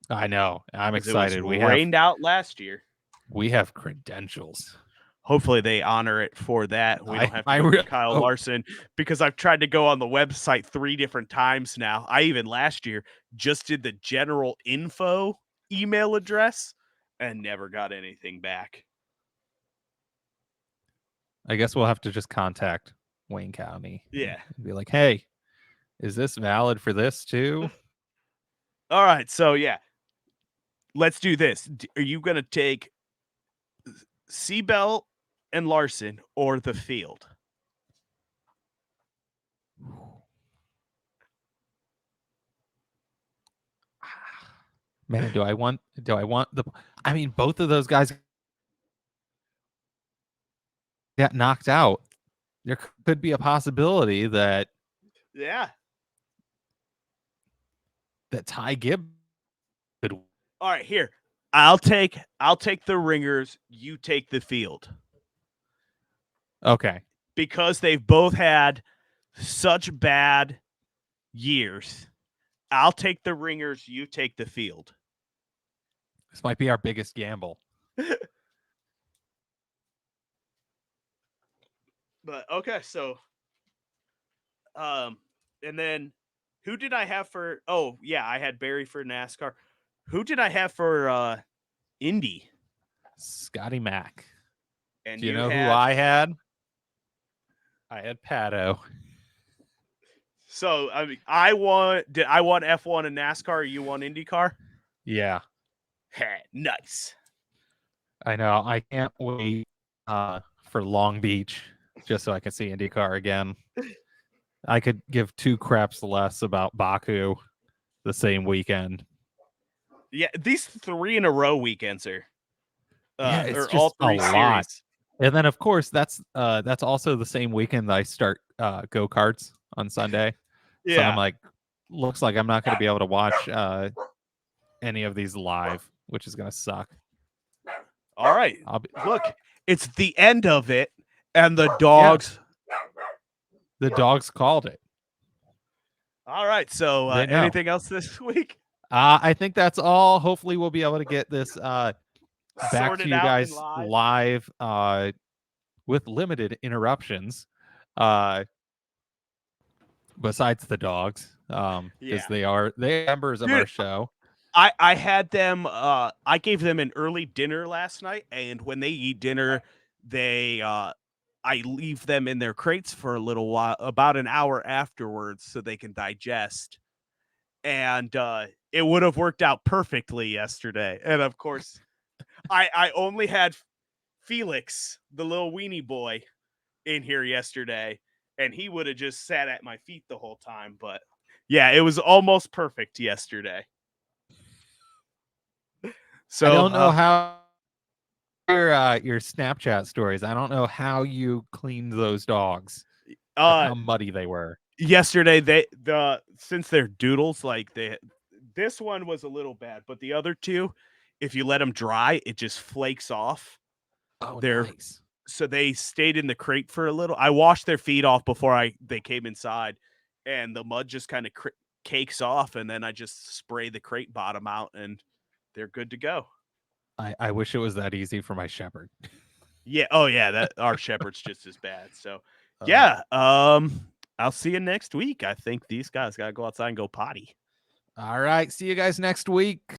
Speaker 1: I know. I'm
Speaker 2: Because it was
Speaker 1: excited.
Speaker 2: rained out last year.
Speaker 1: We have credentials.
Speaker 2: Hopefully they honor it for that. We don't have to go through Kyle Larson because I've tried to go on the website 3 different times now. I even last year just did the general info email address and never got anything back.
Speaker 1: I guess we'll have to just contact Wayne County.
Speaker 2: Yeah.
Speaker 1: And be like, "Hey, is this valid for this too?"
Speaker 2: All right. So, yeah. Let's do this. Are you going to take Seabell and Larson or the field?
Speaker 1: Man, do I want the I mean, both of those guys got knocked out. There could be a possibility that
Speaker 2: Yeah.
Speaker 1: Ty Gibb could.
Speaker 2: All right, here. I'll take the ringers, you take the field.
Speaker 1: Okay.
Speaker 2: Because they've both had such bad years. I'll take the ringers, you take the field.
Speaker 1: This might be our biggest gamble.
Speaker 2: But okay, so and then who did I have for I had Barry for NASCAR. Who did I have for Indy?
Speaker 1: Scotty Mack.
Speaker 2: And
Speaker 1: do you know who I had? I had Pato.
Speaker 2: So I mean I won F1 and NASCAR, or you won IndyCar?
Speaker 1: Yeah.
Speaker 2: Nice.
Speaker 1: I know. I can't wait for Long Beach just so I can see IndyCar again. I could give two craps less about Baku the same weekend.
Speaker 2: Yeah, these 3 in a row weekends
Speaker 1: Yeah, it's
Speaker 2: or all
Speaker 1: just a
Speaker 2: 3
Speaker 1: lot.
Speaker 2: series.
Speaker 1: And then of course that's also the same weekend that I start go-karts on Sunday. So I'm
Speaker 2: Yeah.
Speaker 1: like, looks like I'm not going to be able to watch any of these live, which is going to suck.
Speaker 2: All right.
Speaker 1: I'll be
Speaker 2: Look, it's the end of it, and the
Speaker 1: Yeah,
Speaker 2: dogs.
Speaker 1: the dogs called it.
Speaker 2: All right. So,
Speaker 1: They know.
Speaker 2: anything else this week?
Speaker 1: I think that's all. Hopefully we'll be able to get this back to
Speaker 2: Sorted
Speaker 1: you
Speaker 2: out in
Speaker 1: guys
Speaker 2: live.
Speaker 1: live with limited interruptions. Uh besides the dogs, because
Speaker 2: Yeah.
Speaker 1: they members of our
Speaker 2: Dude,
Speaker 1: show.
Speaker 2: I had them I gave them an early dinner last night, and when they eat dinner, they I leave them in their crates for a little while, about an hour afterwards, so they can digest. And it would have worked out perfectly yesterday. And of course, I only had Felix, the little weenie boy, in here yesterday, and he would have just sat at my feet the whole time. But yeah, it was almost perfect yesterday.
Speaker 1: I
Speaker 2: So
Speaker 1: don't know how your Snapchat stories. I don't know how you cleaned those dogs or
Speaker 2: uh
Speaker 1: how muddy they were.
Speaker 2: yesterday since they're doodles, like this one was a little bad, but the other two, if you let them dry, it just flakes off.
Speaker 1: Oh,
Speaker 2: They're
Speaker 1: nice.
Speaker 2: So they stayed in the crate for a little. I washed their feet off before they came inside, and the mud just kind of cakes off, and then I just spray the crate bottom out, and they're good to go.
Speaker 1: I wish it was that easy for my shepherd.
Speaker 2: Yeah. Oh yeah. That our shepherd's just as bad. So
Speaker 1: Uh,
Speaker 2: yeah. I'll see you next week. I think these guys gotta go outside and go potty.
Speaker 1: all right. See you guys next week.